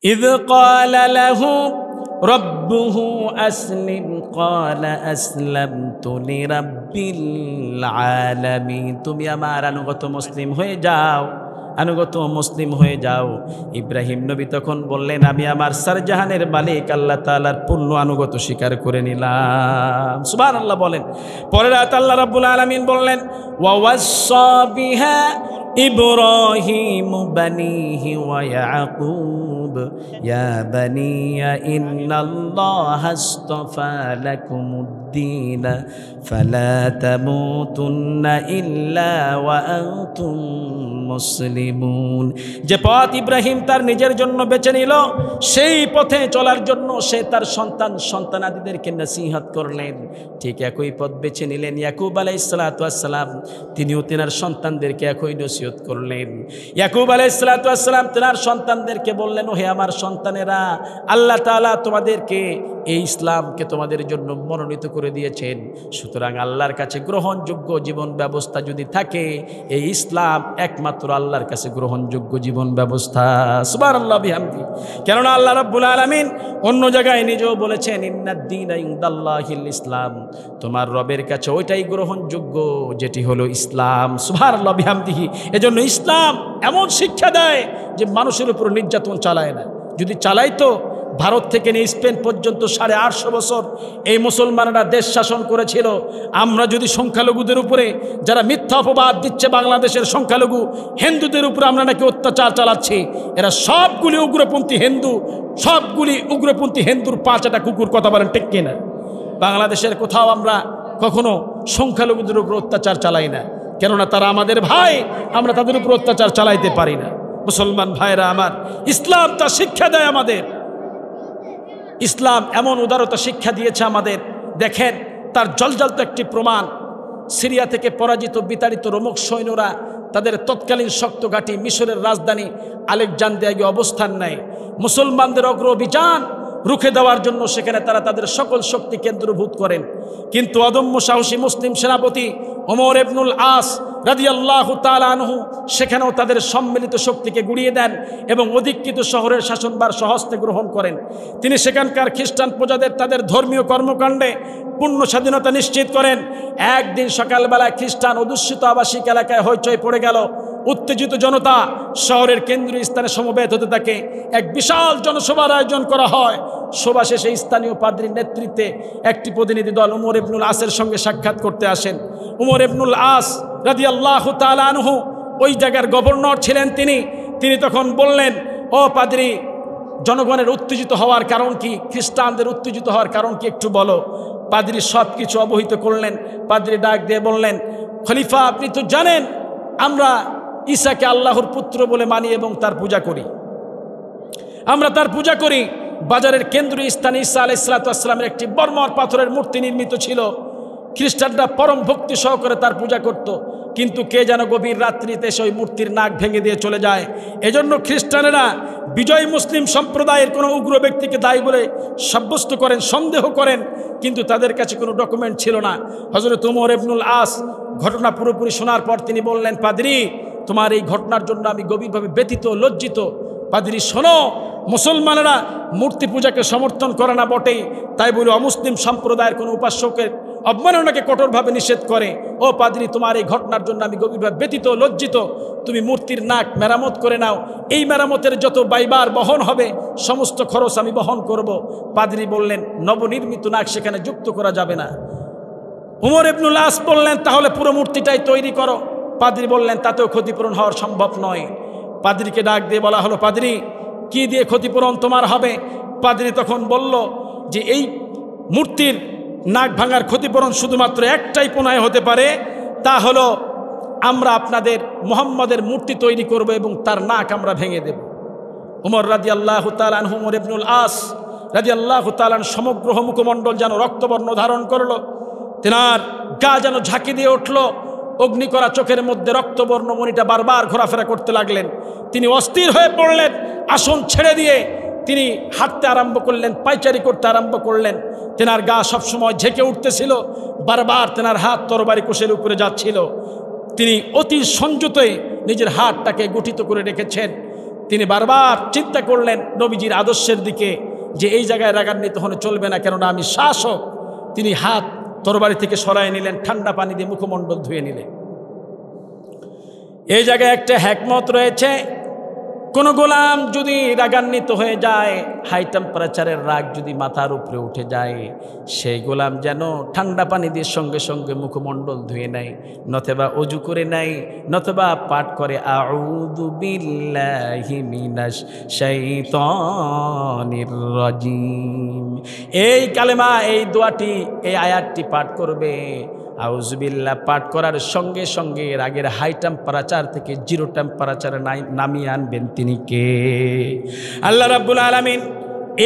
ইয ক্বালা লাহু রাব্বুহু আসলিম ক্বালা আসলামতু লিরাব্বিল আলামিন। তুমি আমার আনুগত মুসলিম হয়ে যাও, আনুগত মুসলিম হয়ে যাও। ইব্রাহিম নবী তখন বললেন, আমি আমার সারজাহানের মালিক আল্লাহ তাআলার পূর্ণ আনুগত স্বীকার করে নিলাম। সুবহানাল্লাহ বলেন। পরের আয়াতে আল্লাহ রাব্বুল আলামিন বললেন, ওয়া ওয়াসসা বিহা ইব্রাহিমু বানিহি ওয়া ইয়াকুব ইয়া বানিয়া ইন্নাল্লাহা আসতাফা লাকুমুদ-দীন ফালা তামুতুন্না ইল্লা ওয়া আনতুম মুসলিমুন। যে পথ ইব্রাহিম তার নিজের জন্য বেছে নিল, সেই পথে চলার জন্য সে তার সন্তানাদিদেরকে নসিহত করলেন। ঠিক একই পথ বেছে নিলেন ইয়াকুব আলাইহিস সালাতু ওয়াস সালাম, তিনিও তেনার সন্তানদেরকে একই নসিহত করলেন। ইয়াকুব আলাইহিস সালাতু ওয়াস সালাম তেনার সন্তানদেরকে বললেন, ও হে আমার সন্তানেরা, আল্লাহ তাআলা তোমাদেরকে এই ইসলামকে তোমাদের জন্য মনোনীত করে দিয়েছেন, সুতরাং আল্লাহর কাছে গ্রহণযোগ্য জীবন ব্যবস্থা যদি থাকে, এই ইসলাম একমাত্র আল্লাহর কাছে গ্রহণযোগ্য জীবন ব্যবস্থা। সুবহানাল্লাহ বিহামদি। কেননা আল্লাহ রাব্বুল আলামিন অন্য জায়গায় নিজেও বলেছেন, ইন্নাদ-দীনা ইনদাল্লাহিল ইসলাম, তোমার রবের কাছে ওইটাই গ্রহণযোগ্য যেটি হলো ইসলাম। সুবহানাল্লাহ বিহামদিহি। এজন্য ইসলাম এমন শিক্ষা দেয় যে মানুষের উপর নির্যাতন চালায় না। যদি চালাইতো, ভারত থেকে নিয়ে স্পেন পর্যন্ত 850 বছর এই মুসলমানরা দেশ শাসন করেছিল। আমরা যদি সংখ্যালঘুদের উপরে, যারা মিথ্যা অপবাদ দিচ্ছে বাংলাদেশের সংখ্যালঘু হিন্দুদের উপরে আমরা নাকি অত্যাচার চালাচ্ছি, এরা সবগুলি উগ্রপন্থী হিন্দু, সবগুলি উগ্রপন্থী হিন্দুর পাঁচটা কুকুর। কথা বলেন ঠিক কিনা? বাংলাদেশের কোথাও আমরা কখনো সংখ্যালঘুদের উপর অত্যাচার চালাই না, কেননা তারা আমাদের ভাই, আমরা তাদের উপর অত্যাচার চালাইতে পারি না। মুসলমান ভাইরা আমার, ইসলাম তা শিক্ষা দেয় আমাদের। ইসলাম এমন উদারতা শিক্ষা দিয়েছে আমাদের। দেখেন, তার জলজলতো একটি প্রমাণ, সিরিয়া থেকে পরাজিত বিতাড়িত রোমক সৈন্যরা তাদের তৎকালীন শক্ত ঘাঁটি মিশরের রাজধানী আলেকজান্দ্রিয়ায় গিয়ে অবস্থান নেয়। মুসলমানদের অগ্র অভিযান রুখে দেওয়ার জন্য সেখানে তারা তাদের সকল শক্তি কেন্দ্রভূত করেন। কিন্তু অদম্য সাহসী মুসলিম সেনাপতি ওমর ইবনুল আস রাদিয়াল্লাহু তাআলা আনহু সেখানেও তাদের সম্মিলিত শক্তিকে গুড়িয়ে দেন এবং অধিকৃত শহরের শাসনভার স্বহস্তে গ্রহণ করেন। তিনি সেখানকার খ্রিস্টান প্রজাদের তাদের ধর্মীয় কর্মকাণ্ডে পূর্ণ স্বাধীনতা নিশ্চিত করেন। একদিন সকালবেলায় খ্রিস্টান অধ্যুষিত আবাসিক এলাকায় হইচই পড়ে গেল। উত্তেজিত জনতা শহরের কেন্দ্রীয় স্থানে সমবেত হতে থাকে। এক বিশাল জনসভার আয়োজন করা হয়। সভা শেষে স্থানীয় পাদ্রীর নেতৃত্বে একটি প্রতিনিধি দল উমর ইবনুল আসের সঙ্গে সাক্ষাৎ করতে আসেন। উমর ইবনুল আস রাদিয়াল্লাহু তাআলা আনহু ওই জায়গার গভর্নর ছিলেন। তিনি তখন বললেন, ও পাদ্রী, জনগণের উত্তেজিত হওয়ার কারণ কি, খ্রিস্টানদের উত্তেজিত হওয়ার কারণ কি একটু বলো। পাদ্রী সব কিছু অবহিত করলেন। পাদ্রী ডাক দিয়ে বললেন, খলিফা, আপনি তো জানেন আমরা ঈসাকে আল্লাহর পুত্র বলে মানি এবং তার পূজা করি। আমরা তার পূজা করি। বাজারের কেন্দ্রীয় স্থানে ঈসা আলাইহিস সালাতু ওয়াস সালামের একটি বর্মর পাথরের মূর্তি নির্মিত ছিল। খ্রিস্টানরা পরম ভক্তি সহকারে তার পূজা করত। কিন্তু কে যেন গভীর রাত্রিতে সেই মূর্তির নাক ভেঙে দিয়ে চলে যায়। এজন্য খ্রিস্টানেরা বিজয়ী মুসলিম সম্প্রদায়ের কোনো উগ্র ব্যক্তিকে দায়ী বলে সাব্যস্ত করেন, সন্দেহ করেন, কিন্তু তাদের কাছে কোনো ডকুমেন্ট ছিল না। হযরত উমর ইবনুল আস ঘটনা পুরোপুরি শোনার পর তিনি বললেন, পাদ্রী, তোমার এই ঘটনার জন্য আমি গভীরভাবে ব্যথিত, লজ্জিত। পাদ্রী, শোনো, মুসলমানেরা মূর্তি পূজাকে সমর্থন করে না বটেই, তাই বলে অমুসলিম সম্প্রদায়ের কোনো উপাস্যকের অবমাননাকে কঠোরভাবে নিষেধ করে। ও পাদ্রী, তোমার এই ঘটনার জন্য আমি গভীরভাবে ব্যথিত, লজ্জিত। তুমি মূর্তির নাক মেরামত করে নাও। এই মেরামতের যত ব্যয়ভার বহন হবে সমস্ত খরচ আমি বহন করব। পাদ্রী বললেন, নবনির্মিত নাক সেখানে যুক্ত করা যাবে না। উমর ইবনুল আস বললেন, তাহলে পুরো মূর্তিটাই তৈরি করো। পাদ্রী বললেন, তাতেও ক্ষতিপূরণ হওয়ার সম্ভব নয়। পাদ্রীকে ডাক দিয়ে বলা হলো, পাদ্রী, কি দিয়ে ক্ষতিপূরণ তোমার হবে? পাদ্রী তখন বলল যে এই মূর্তির নাক ভাঙার ক্ষতিপূরণ শুধুমাত্র একটাই পনায় হতে পারে, তা হলো আমরা আপনাদের মুহাম্মদের মূর্তি তৈরি করব এবং তার নাক আমরা ভেঙে দেব। উমর রাদিয়াল্লাহু তাআলা আনহু, উমর ইবনুল আস রাদিয়াল্লাহু তাআলা সমগ্র মুখমণ্ডল যেন রক্তবর্ণ ধারণ করলো। তেনার গা যেন ঝাঁকি দিয়ে উঠল। অগ্নি করা চোখের মধ্যে রক্তবর্ণ মণিটা বারবার ঘোরাফেরা করতে লাগলেন। তিনি অস্থির হয়ে পড়লেন। আসন ছেড়ে দিয়ে তিনি হাঁটতে আরম্ভ করলেন, পায়চারি করতে আরম্ভ করলেন। তেনার গা সবসময় ঝেঁকে উঠতেছিল, বারবার তেনার হাত তরবারি কোষের উপরে যাচ্ছিল। তিনি অতি সংযতে নিজের হাতটাকে গঠিত করে রেখেছেন। তিনি বারবার চিন্তা করলেন নবীজির আদর্শের দিকে, যে এই জায়গায় রাগান্বিত হলে চলবে না, কেননা আমি শাসক। তিনি হাত তরবারি থেকে সরায় নিলেন, ঠান্ডা পানি দিয়ে মুখমণ্ডল ধুয়ে নিলেন। এই জায়গায় একটা হ্যাকমত রয়েছে, কোনো গোলাম যদি রাগান্বিত হয়ে যায়, হাই টেম্পারেচারের রাগ যদি মাথার উপরে উঠে যায়, সেই গোলাম যেন ঠান্ডা পানি দিয়ে সঙ্গে সঙ্গে মুখমণ্ডল ধুয়ে নেয়, নতুবা অজু করে নেয়, নতুবা পাঠ করে আউযু বিল্লাহি মিনাশ শাইতানির রাজিম। এই কালেমা, এই দোয়াটি, এই আয়াতটি পাঠ করবে। আউযুবিল্লাহ পাঠ করার সঙ্গে সঙ্গে রাগের হাই টেম্পারেচার থেকে 0 টেম্পারেচারে নামিয়ে আনবেন তিনি কে? আল্লাহ রাব্বুল আলামিন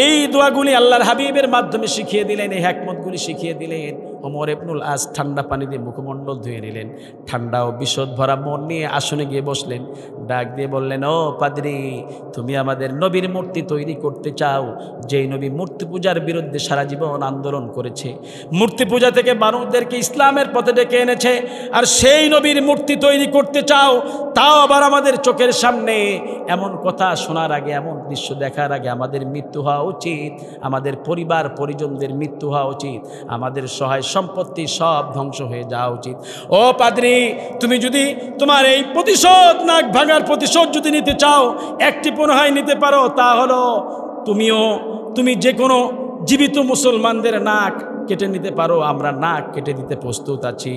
এই দোয়াগুলি আল্লাহর হাবিবের মাধ্যমে শিখিয়ে দিলেন, এই হিকমতগুলি শিখিয়ে দিলেন। ওমর ইবনুল আস ঠান্ডা পানি দিয়ে মুখমণ্ডল ধুয়ে নিলেন, ঠান্ডা ও বিশদ ভরা মন নিয়ে আসনে গিয়ে বসলেন। ডাক দিয়ে বললেন, ও পাদ্রী, তুমি আমাদের নবীর মূর্তি তৈরি করতে চাও, যেই নবী মূর্তি পূজার বিরুদ্ধে সারা জীবন আন্দোলন করেছে, মূর্তি পূজা থেকে মানুষদেরকে ইসলামের পথে ডেকে এনেছে, আর সেই নবীর মূর্তি তৈরি করতে চাও, তাও আবার আমাদের চোখের সামনে। এমন কথা শোনার আগে, এমন দৃশ্য দেখার আগে আমাদের মৃত্যু হওয়া উচিত, আমাদের পরিবার পরিজনদের মৃত্যু হওয়া উচিত, আমাদের সহায় সম্পত্তি সব ধ্বংস হয়ে যাওয়া উচিত। ও পাদ্রী, তুমি যদি তোমার এই প্রতিশোধ, নাক ভাঙার প্রতিশোধ যদি নিতে চাও, একটি পুনরায় নিতে পারো, তা হলো তুমি যে কোনো জীবিত মুসলমানদের নাক কেটে নিতে পারো। আমরা নাক কেটে দিতে প্রস্তুত আছি,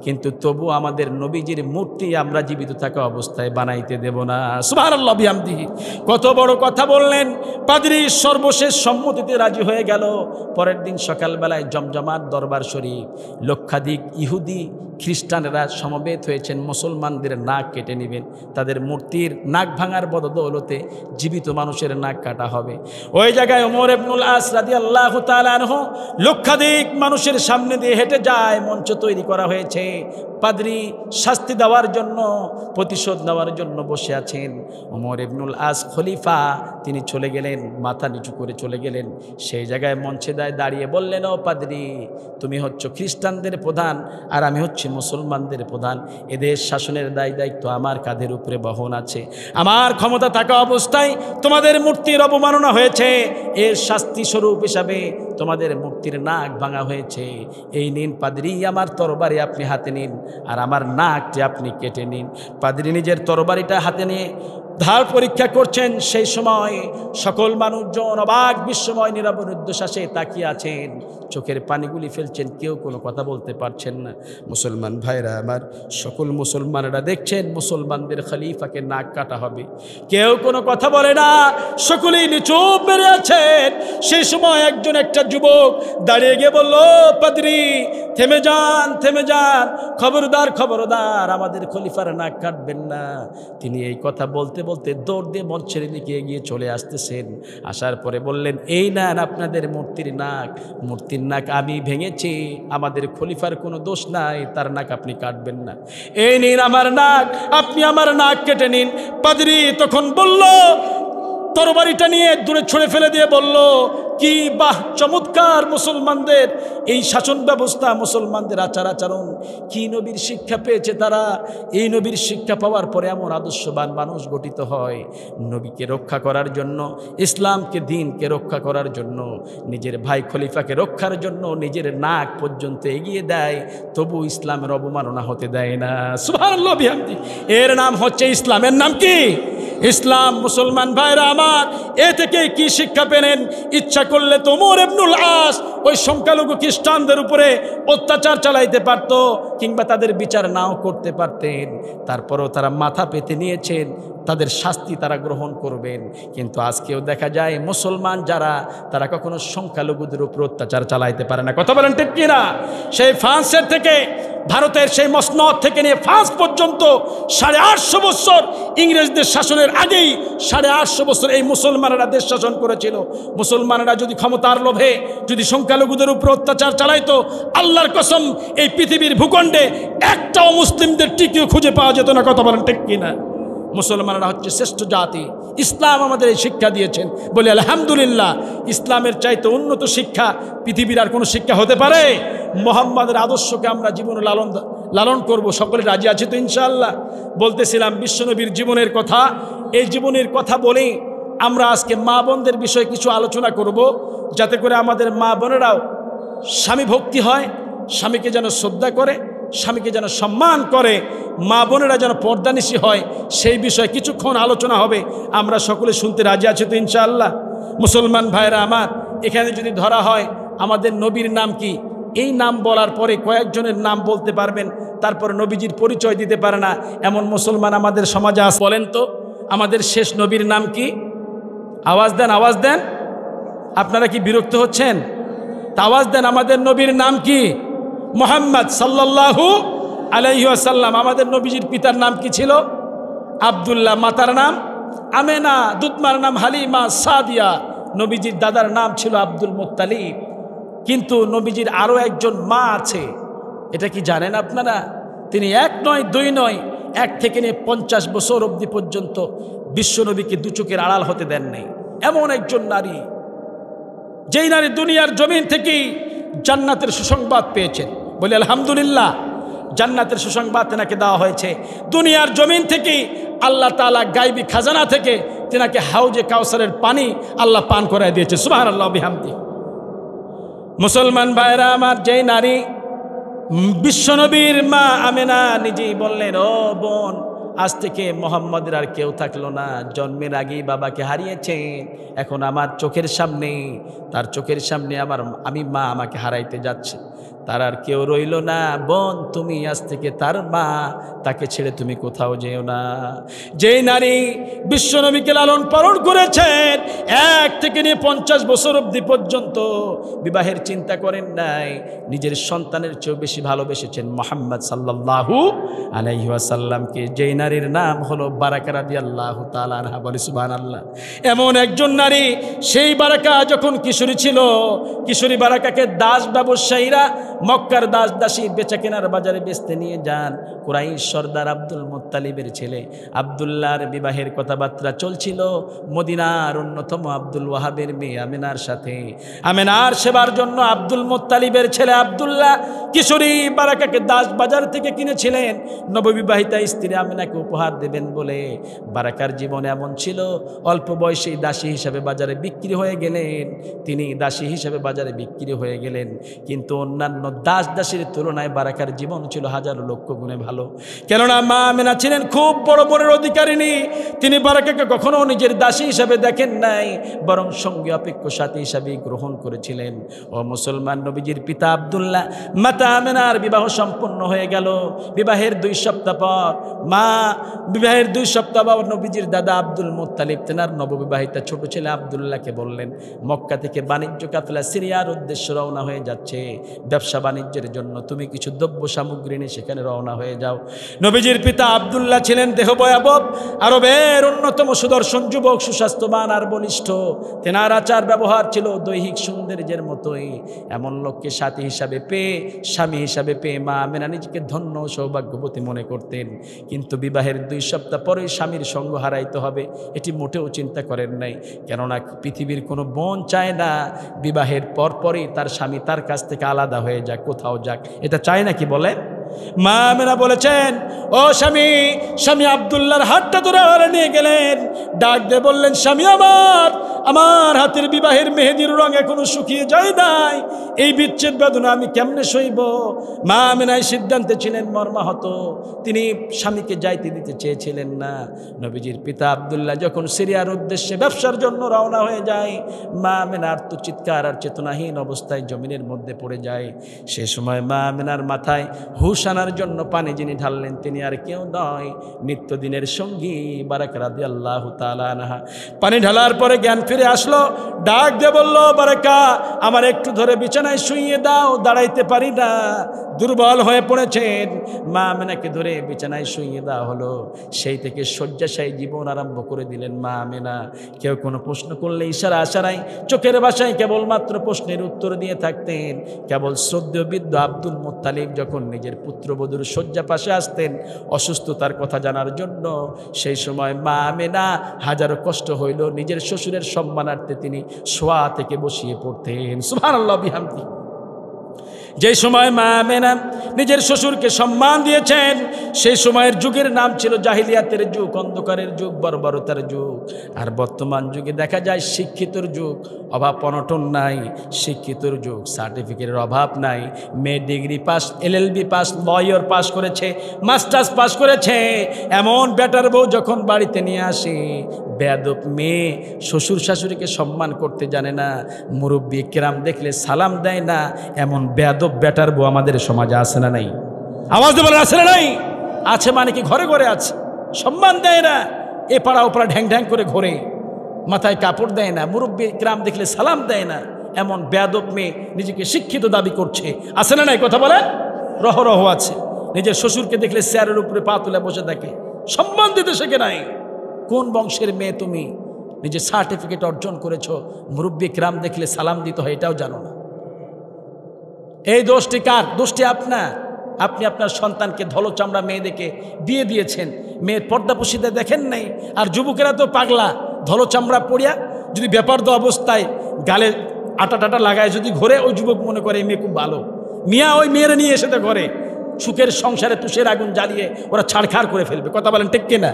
কিন্তু তবু আমাদের নবীজির মূর্তি আমরা জীবিত থাকা অবস্থায় বানাইতে দেব না। সুবহানাল্লাহ বিহামদিহি। কত বড় কথা বললেন! পাদ্রী সর্বশেষ সম্মতিতে রাজি হয়ে গেল। পরের দিন সকালবেলায় জমজমাট দরবার শরীফ, লক্ষাধিক ইহুদি খ্রিস্টানরা সমবেত হয়েছেন, মুসলমানদের নাক কেটে নেবেন, তাদের মূর্তির নাক ভাঙার বদৌলতে জীবিত মানুষের নাক কাটা হবে। ওই জায়গায় ওমর ইবনুল আস রাদিয়াল্লাহু তাআলা আনহু লক্ষাধিক মানুষের সামনে দিয়ে হেঁটে যায়। মঞ্চ তৈরি করা হয়েছে, পাদ্রী শাস্তি দেওয়ার জন্য, প্রতিশোধ নেওয়ার জন্য বসে আছেন। ওমর ইবনুল আস খলিফা, তিনি চলে গেলেন, মাথা নিচু করে চলে গেলেন। সেই জায়গায় মঞ্চে দাঁড়িয়ে বললেন, ও পাদ্রী, তুমি হচ্ছে খ্রিস্টানদের প্রধান, আর আমি হচ্ছে মুসলমানদের প্রধান। এদের শাসনের দায়িত্ব আমার কাঁধের উপরে বহন আছে। আমার ক্ষমতা থাকা অবস্থায় তোমাদের মূর্তির অবমাননা হয়েছে, এর শাস্তি স্বরূপ হিসাবে তোমাদের মূর্তির নাক ভাঙা হয়েছে। এই নিন পাদ্রী, আমার তরবারি আপনি হাতে নিন, আর আমার নাকটি আপনি কেটে নিন। পাদ্রী নিজের তরবারিটা হাতে নিয়ে ধার পরীক্ষা করছেন। সেই সময় সকল মানুষজন অবাক বিস্ময় নীরব রুদ্ধশ্বাসে তাকিয়ে আছেন, চোখের পানিগুলি ফেলছেন, কেউ কোনো কথা বলতে পারছেন না। মুসলমান ভাইরা আমার, সকল মুসলমানরা দেখছেন মুসলমানদের খলিফাকে নাক কাটা হবে, কেউ কোনো কথা বলে না, সকলেই নিচুপ বেড়ে আছেন। সেই সময় একটা যুবক দাঁড়িয়ে গিয়ে বলল, পাদ্রী থেমে যান, থেমে যান, খবরদার খবরদার, আমাদের খলিফার নাক কাটবেন না। তিনি এই কথা বলতে বলতে দৌড় দিয়ে মঞ্চের দিকে এগিয়ে চলে আসতেছেন। আসার পরে বললেন, এই নেন আপনাদের মূর্তির নাক, মূর্তির নাক আমি ভেঙেছি, আমাদের খলিফার কোনো দোষ নাই, তার নাক আপনি কাটবেন না। এই নিন আমার নাক, আপনি আমার নাক কেটে নিন। পাদ্রী তখন বলল, তরবারিটা নিয়ে দূরে ছুঁড়ে ফেলে দিয়ে বলল, কি বাহ, চমৎকার মুসলমানদের এই শাসন ব্যবস্থা, মুসলমানদের আচার আচরণ, কি নবীর শিক্ষা পেয়েছে তারা। এই নবীর শিক্ষা পাওয়ার পরে এমন আদর্শবান মানুষ গঠিত হয়, নবীকে রক্ষা করার জন্য, ইসলামকে দিনকে রক্ষা করার জন্য, নিজের ভাই খলিফাকে রক্ষার জন্য নিজের নাক পর্যন্ত এগিয়ে দেয়, তবু ইসলামের অবমাননা হতে দেয় না। সুবহানাল্লাহ বিহামদিহি। এর নাম হচ্ছে ইসলাম। এর নাম কি? ইসলাম। মুসলমান ভাইরা আমার, এ থেকে কি শিক্ষা পেলেন? ইচ্ছা করলে তো ওমর ইবনুল আস ওই সংখ্যালঘু খ্রিস্টানদের উপরে অত্যাচার চালাইতে পারত, কিংবা তাদের বিচার নাও করতে পারতেন। তারপরও তারা মাথা পেতে নিয়েছেন, তাদের শাস্তি তারা গ্রহণ করবেন। কিন্তু আজকেও দেখা যায় মুসলমান যারা, তারা কখনো সংখ্যালঘুদের উপর অত্যাচার চালাইতে পারে না। কথা বলেন ঠিক কিনা? সেই ফ্রান্সের থেকে, ভারতের সেই মসনদ থেকে নিয়ে ফ্রান্স পর্যন্ত 850 বছর ইংরেজদের শাসনের আগেই 850 বছর এই মুসলমানেরা দেশ শাসন করেছিল। মুসলমানেরা যদি ক্ষমতার লোভে যদি সংখ্যালঘুদের উপর অত্যাচার চালাইতো, আল্লাহর কসম এই পৃথিবীর ভূখণ্ডে একটাও মুসলিমদের টিকিও খুঁজে পাওয়া যেত না। কথা বলেন ঠিক কিনা? মুসলমানরা হচ্ছে শ্রেষ্ঠ জাতি। ইসলাম আমাদের এই শিক্ষা দিয়েছেন, বলে আলহামদুলিল্লাহ। ইসলামের চাইতে উন্নত শিক্ষা পৃথিবীর আর কোনো শিক্ষা হতে পারে? মুহাম্মাদের আদর্শকে আমরা জীবনে লালন করব। সকলে রাজি আছে তো ইনশাআল্লাহ? বলতেছিলাম বিশ্বনবীর জীবনের কথা। এই জীবনের কথা বলেই আমরা আজকে মা বোনদের বিষয়ে কিছু আলোচনা করব, যাতে করে আমাদের মা বোনেরাও স্বামী ভক্তি হয়, স্বামীকে যেন শ্রদ্ধা করে, স্বামীকে যেন সম্মান করে, মা বোনেরা যেন পর্দানিশী হয়, সেই বিষয়ে কিছুক্ষণ আলোচনা হবে। আমরা সকলে শুনতে রাজি আছি তো ইনশাআল্লাহ? মুসলমান ভাইরা আমার, এখানে যদি ধরা হয় আমাদের নবীর নাম কি, এই নাম বলার পরে কয়েকজনের নাম বলতে পারবেন, তারপর নবীজির পরিচয় দিতে পারে না, এমন মুসলমান আমাদের সমাজে আছে। বলেন তো আমাদের শেষ নবীর নাম কি? আওয়াজ দেন, আওয়াজ দেন। আপনারা কি বিরক্ত হচ্ছেন? তা আওয়াজ দেন, আমাদের নবীর নাম কি? মুহাম্মদ সাল্লাল্লাহু আলাইহি ওয়াসাল্লাম। আমাদের নবীজির পিতার নাম কি ছিল? আব্দুল্লাহ। মাতার নাম আমেনা, দুধমার নাম হালিমা সাদিয়া। নবীজির দাদার নাম ছিল আব্দুল মুত্তালিব। কিন্তু নবীজির আরও একজন মা আছে, এটা কি জানেন আপনারা? তিনি এক নয়, দুই নয়, 1 থেকে নিয়ে 50 বছর অবধি পর্যন্ত বিশ্বনবীকে দু চোখের আড়াল হতে দেন নাই। এমন একজন নারী, যেই নারী দুনিয়ার জমিন থেকেই জান্নাতের সুসংবাদ পেয়েছেন। বলি আলহামদুলিল্লাহ। জান্নাতের সুসংবাদ তেনাকে দেওয়া হয়েছে। দুনিয়ার জমিন থেকেই আল্লাহ তাআলা গায়বী খাজানা থেকে তেনাকে হাউজে কাউসারের পানি আল্লাহ পান করায় দিয়েছে। সুবহানাল্লাহ বিহামদি। মুসলমান ভাইরা আমার, যেই নারী বিশ্বনবীর মা আমেনা নিজেই বললেন, ও বোন, আজ থেকে মোহাম্মদের আর কেউ থাকলো না। জন্মের আগেই বাবাকে হারিয়েছেন, এখন আমার চোখের সামনে, তার চোখের সামনে আমি মা আমাকে হারাইতে যাচ্ছে, তার আর কেউ রইল না। বোন, তুমি আজ থেকে তার মা, তাকে ছেড়ে তুমি কোথাও যেও না। যেই নারী বিশ্বনবীকে লালন পালন করেছেন 1 থেকে নিয়ে 50 বছর অবধি পর্যন্ত, বিবাহের চিন্তা করেন নাই, নিজের সন্তানের চেয়েও বেশি ভালোবেসেছেন মুহাম্মদ সাল্লাল্লাহু আলাইহি ওয়াসাল্লামকে। যেই নারীর নাম হলো বারাকা রাদিয়াল্লাহু তাআলা আনহা। বলি সুবহানাল্লাহ। এমন একজন নারী, সেই বারাকা যখন কিশোরী ছিল, কিশোরী বারাকাকে দাস ব্যবসায়ীরা, মক্কার দাস দাসী বেচা কেনার বাজারে বেচতে নিয়ে যান। কুরাইশ সর্দার আব্দুল মুত্তালিবের ছেলে আব্দুল্লাহর বিবাহের কথাবার্তা চলছিল মদিনার অন্যতম আব্দুল ওয়াহাবের মেয়ে আমেনার সাথে। আমেনার সেবার জন্য আব্দুল মুত্তালিবের ছেলে আব্দুল্লাহ কিশোরী বারাকাকে দাস বাজার থেকে কিনেছিলেন নববিবাহিতা স্ত্রী আমেনাকে উপহার দেবেন বলে। বারাকার জীবন এমন ছিল, অল্প বয়সেই দাসী হিসাবে বাজারে বিক্রি হয়ে গেলেন। তিনি দাসী হিসাবে বাজারে বিক্রি হয়ে গেলেন, কিন্তু অন্যান্য দাস দাসীর তুলনায় বারাকার জীবন ছিল হাজার লক্ষ গুণে ভালো। কেননা মা আমেনা ছিলেন খুব বড় মনের অধিকারিণী। তিনি বারাকাকে কখনো নিজের দাসী হিসাবে দেখেন নাই, বরং সঙ্গী অপেক্ষ সাথী হিসাবে গ্রহণ করেছিলেন। ও মুসলমান, নবীজির পিতা আব্দুল্লাহ, মাতা আমেনার বিবাহ সম্পন্ন হয়ে গেল। বিবাহের 2 সপ্তাহ পর বিবাহের 2 সপ্তাহ পর নবীজির দাদা আব্দুল মুত্তালিব তেনার নববিবাহিতা ছোট ছেলে আব্দুল্লাহকে বললেন, মক্কা থেকে বাণিজ্য কাফেলা সিরিয়ার উদ্দেশ্যে রওনা হয়ে যাচ্ছে, ব্যবসা বাণিজ্যের জন্য তুমি কিছু দ্রব্য সামগ্রী নিয়ে সেখানে রওনা হয়ে যাও। নবীজির পিতা আব্দুল্লাহ ছিলেন দেহ ভয়াবহ, আরবের অন্যতম সুদর্শন যুবক, সুস্বাস্থ্যবান আর বলিষ্ঠ। তেনার আচার ব্যবহার ছিল দৈহিক সৌন্দর্যের মতোই। এমন লোককে সাথী হিসাবে পেয়ে, স্বামী হিসাবে পেয়ে মা আমেনা নিজেকে ধন্য সৌভাগ্যবতী মনে করতেন। কিন্তু বিবাহের 2 সপ্তাহ পরেই স্বামীর সঙ্গ হারাইতে হবে, এটি মোটেও চিন্তা করেন নাই। কেননা পৃথিবীর কোনো বোন চায় না বিবাহের পরপরই তার স্বামী তার কাছ থেকে আলাদা হয়ে যাক, কোথাও যাক। এটা চায় না কি বলে? মা আমেনা বলেছেন, ও স্বামী। স্বামী আব্দুল্লাহর হাতটা ধরে নিয়ে গেলেন, ডাক দিয়ে বললেন, স্বামী আমার হাতের বিবাহের মেহেদির রং এখনো শুকিয়ে যায় নাই, এই বিচ্ছেদ বেদনা আমি কেমনে সইব? মা আমেনা এই সিদ্ধান্তে ছিলেন মর্মাহত। তিনি স্বামীকে যাইতে দিতে চেয়েছিলেন না। নবীজির পিতা আব্দুল্লাহ যখন সিরিয়ার উদ্দেশ্যে ব্যবসার জন্য রওনা হয়ে যায়, মা আমেনা আর্তচিৎকার আর চেতনাহীন অবস্থায় জমিনের মধ্যে পড়ে যায়। সে সময় মা আমেনার মাথায় হুশ আনার জন্য পানি যিনি ঢাললেন তিনি আর কেউ নয়, নিত্যদিনের সঙ্গী বারাকা রাদিয়াল্লাহু তাআলা আনহা। পানি ঢালার পরে জ্ঞান ফিরে আসলো, ডাক দিয়ে বলল, বারাকা, আমার একটু ধরে বিছানায় শুইয়ে দাও, দাঁড়াইতে পারি না, দুর্বল হয়ে পড়েছেন। মা আমেনাকে ধরে বিছানায় শুইয়ে দেওয়া হলো। সেই থেকে শয্যাশায়ী জীবন আরম্ভ করে দিলেন মা আমেনা। কেউ কোনো প্রশ্ন করলে ইশারা আশারায়, চোখের ভাষায় কেবলমাত্র প্রশ্নের উত্তর দিয়ে থাকতেন। কেবল শ্রদ্ধেয় বৃদ্ধ আব্দুল মুত্তালিব যখন নিজের পুত্রবধূর শয্যা পাশে আসতেন অসুস্থতার কথা জানার জন্য, সেই সময় মা আমেনা হাজারো কষ্ট হইল, নিজের শ্বশুরের সম্মানার্থে তিনি শোয়া থেকে বসিয়ে পড়তেন। সুবহানাল্লাহ বিহামদি। যে সময় মা আমেনা নিজের শ্বশুরকে সম্মান দিয়েছেন, সেই সময়ের যুগের নাম ছিল জাহিলিয়াতের যুগ, অন্ধকারের যুগ, বর্বরতার যুগ। আর বর্তমান যুগে দেখা যায় শিক্ষিতর যুগ, অভাব অনটন নাই, শিক্ষিতর যুগ, সার্টিফিকেটের অভাব নাই। মেয়ে degree pass, LLB pass, lawyer pass করেছে, মাস্টার্স পাস করেছে, এমন বেটার বউ যখন বাড়িতে নিয়ে আসে, বেয়াদব মেয়ে শ্বশুর শাশুড়িকে সম্মান করতে জানে না, মুরব্বি কেরাম দেখলে সালাম দেয় না, এমন বেয়াদব বেটার বউ আমাদের সমাজে আছে না নাই? আওয়াজ দিয়ে বলেন আছে না নাই? আছে মানে কি? ঘরে ঘরে আছে। সম্মান দেয় না, এ পাড়া ও পাড়া ঢ্যাং ঢ্যাং করে ঘোরে, মাথায় কাপড় দেয় না, মুরব্বি কেরাম দেখলে সালাম দেয় না, এমন বেয়াদব মেয়ে নিজেকে শিক্ষিত দাবি করছে, আছে না নাই? কথা বলে রহ রহ আছে। নিজের শ্বশুরকে দেখলে চেয়ারের উপরে পা তুলে বসে থাকে, সম্মান দিতে শেখে নাই। কোন বংশের মেয়ে তুমি? নিজে সার্টিফিকেট অর্জন করেছো, মুরব্বি কেরাম দেখলে সালাম দিতে হয় এটাও জানো না। এই দোষটি কার? দোষটি আপনার। আপনি আপনার সন্তানকে ধলো চামড়া মেয়ে দেখে বিয়ে দিয়েছেন, মেয়ের পর্দাপোশিতে দেখেন নাই। আর যুবকেরা তো পাগলা, ধলো চামড়া পড়িয়া যদি ব্যাপারদ অবস্থায় গালে আটা টাটা লাগায় যদি ঘরে, ওই যুবক মনে করে এই মেয়ে খুব ভালো, মিয়া ওই মেয়েরা নিয়ে এসে তো ঘরে সুখের সংসারে তুষের আগুন জ্বালিয়ে ওরা ছাড়খাড় করে ফেলবে। কথা বলেন ঠিক কিনা?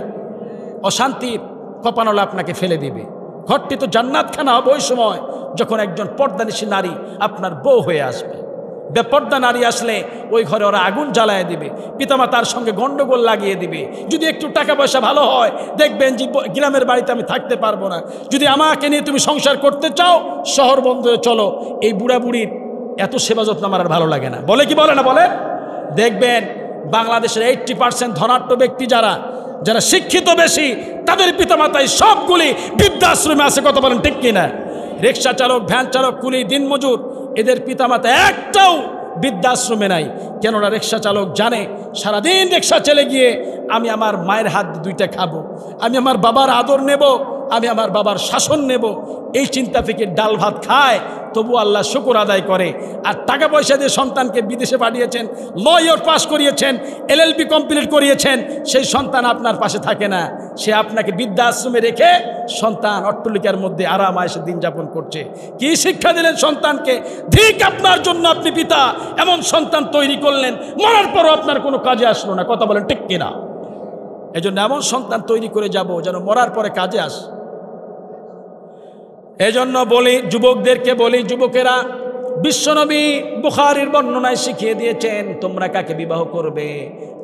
অশান্তির কপানলা আপনাকে ফেলে দিবে। ঘরটি তো জান্নাতখানা হবে ওই সময় যখন একজন পর্দানিশী নারী আপনার বউ হয়ে আসবে। বেপর্দা নারী আসলে ওই ঘরে ওরা আগুন জ্বালায় দিবে, পিতামাতার সঙ্গে গন্ডগোল লাগিয়ে দিবে। যদি একটু টাকা পয়সা ভালো হয়, দেখবেন যে গ্রামের বাড়িতে আমি থাকতে পারবো না, যদি আমাকে নিয়ে তুমি সংসার করতে চাও শহর বন্দরে চলো। এই বুড়া বুড়ির এত সেবা যত্ন আমার আর ভালো লাগে না, বলে কি বলে না? বলে। দেখবেন বাংলাদেশের 80% ধনাঢ্য ব্যক্তি যারা যারা শিক্ষিত বেশি, তাদের পিতামাতাই সবগুলি বৃদ্ধাশ্রমে আছে। কথা বলেন ঠিক কিনা? রিক্সা চালক, ভ্যান চালক, কুলি, দিনমজুর, এদের পিতামাতা একটাও বৃদ্ধাশ্রমে নাই। কেননা রিক্সা চালক জানে সারাদিন রিক্সা চলে গিয়ে আমি আমার মায়ের হাত দুইটা খাবো, আমি আমার বাবার আদর নেব, আমি আমার বাবার শাসন নেব, এই চিন্তা থেকে ডাল ভাত খায়, তবু আল্লাহ শুকর আদায় করে। আর টাকা পয়সা দিয়ে সন্তানকে বিদেশে পাঠিয়েছেন, লয়ার পাস করিয়েছেন, LLB কমপ্লিট করিয়েছেন, সেই সন্তান আপনার পাশে থাকে না। সে আপনাকে বৃদ্ধাশ্রমে রেখে সন্তান অট্টালিকার মধ্যে আরাম আয়েশে দিন যাপন করছে। কি শিক্ষা দিলেন সন্তানকে? ঠিক আপনার জন্য আপনি পিতা এমন সন্তান তৈরি করলেন, মরার পরও আপনার কোনো কাজে আসলো না। কথা বলেন ঠিক কিনা? এই জন্য এমন সন্তান তৈরি করে যাব যেন মরার পরে কাজে আসে। এজন্য বলি, যুবকদেরকে বলি, যুবকেরা, বিশ্বনবী বুখারীর বর্ণনায় শিখিয়ে দিয়েছেন তোমরা কাকে বিবাহ করবে।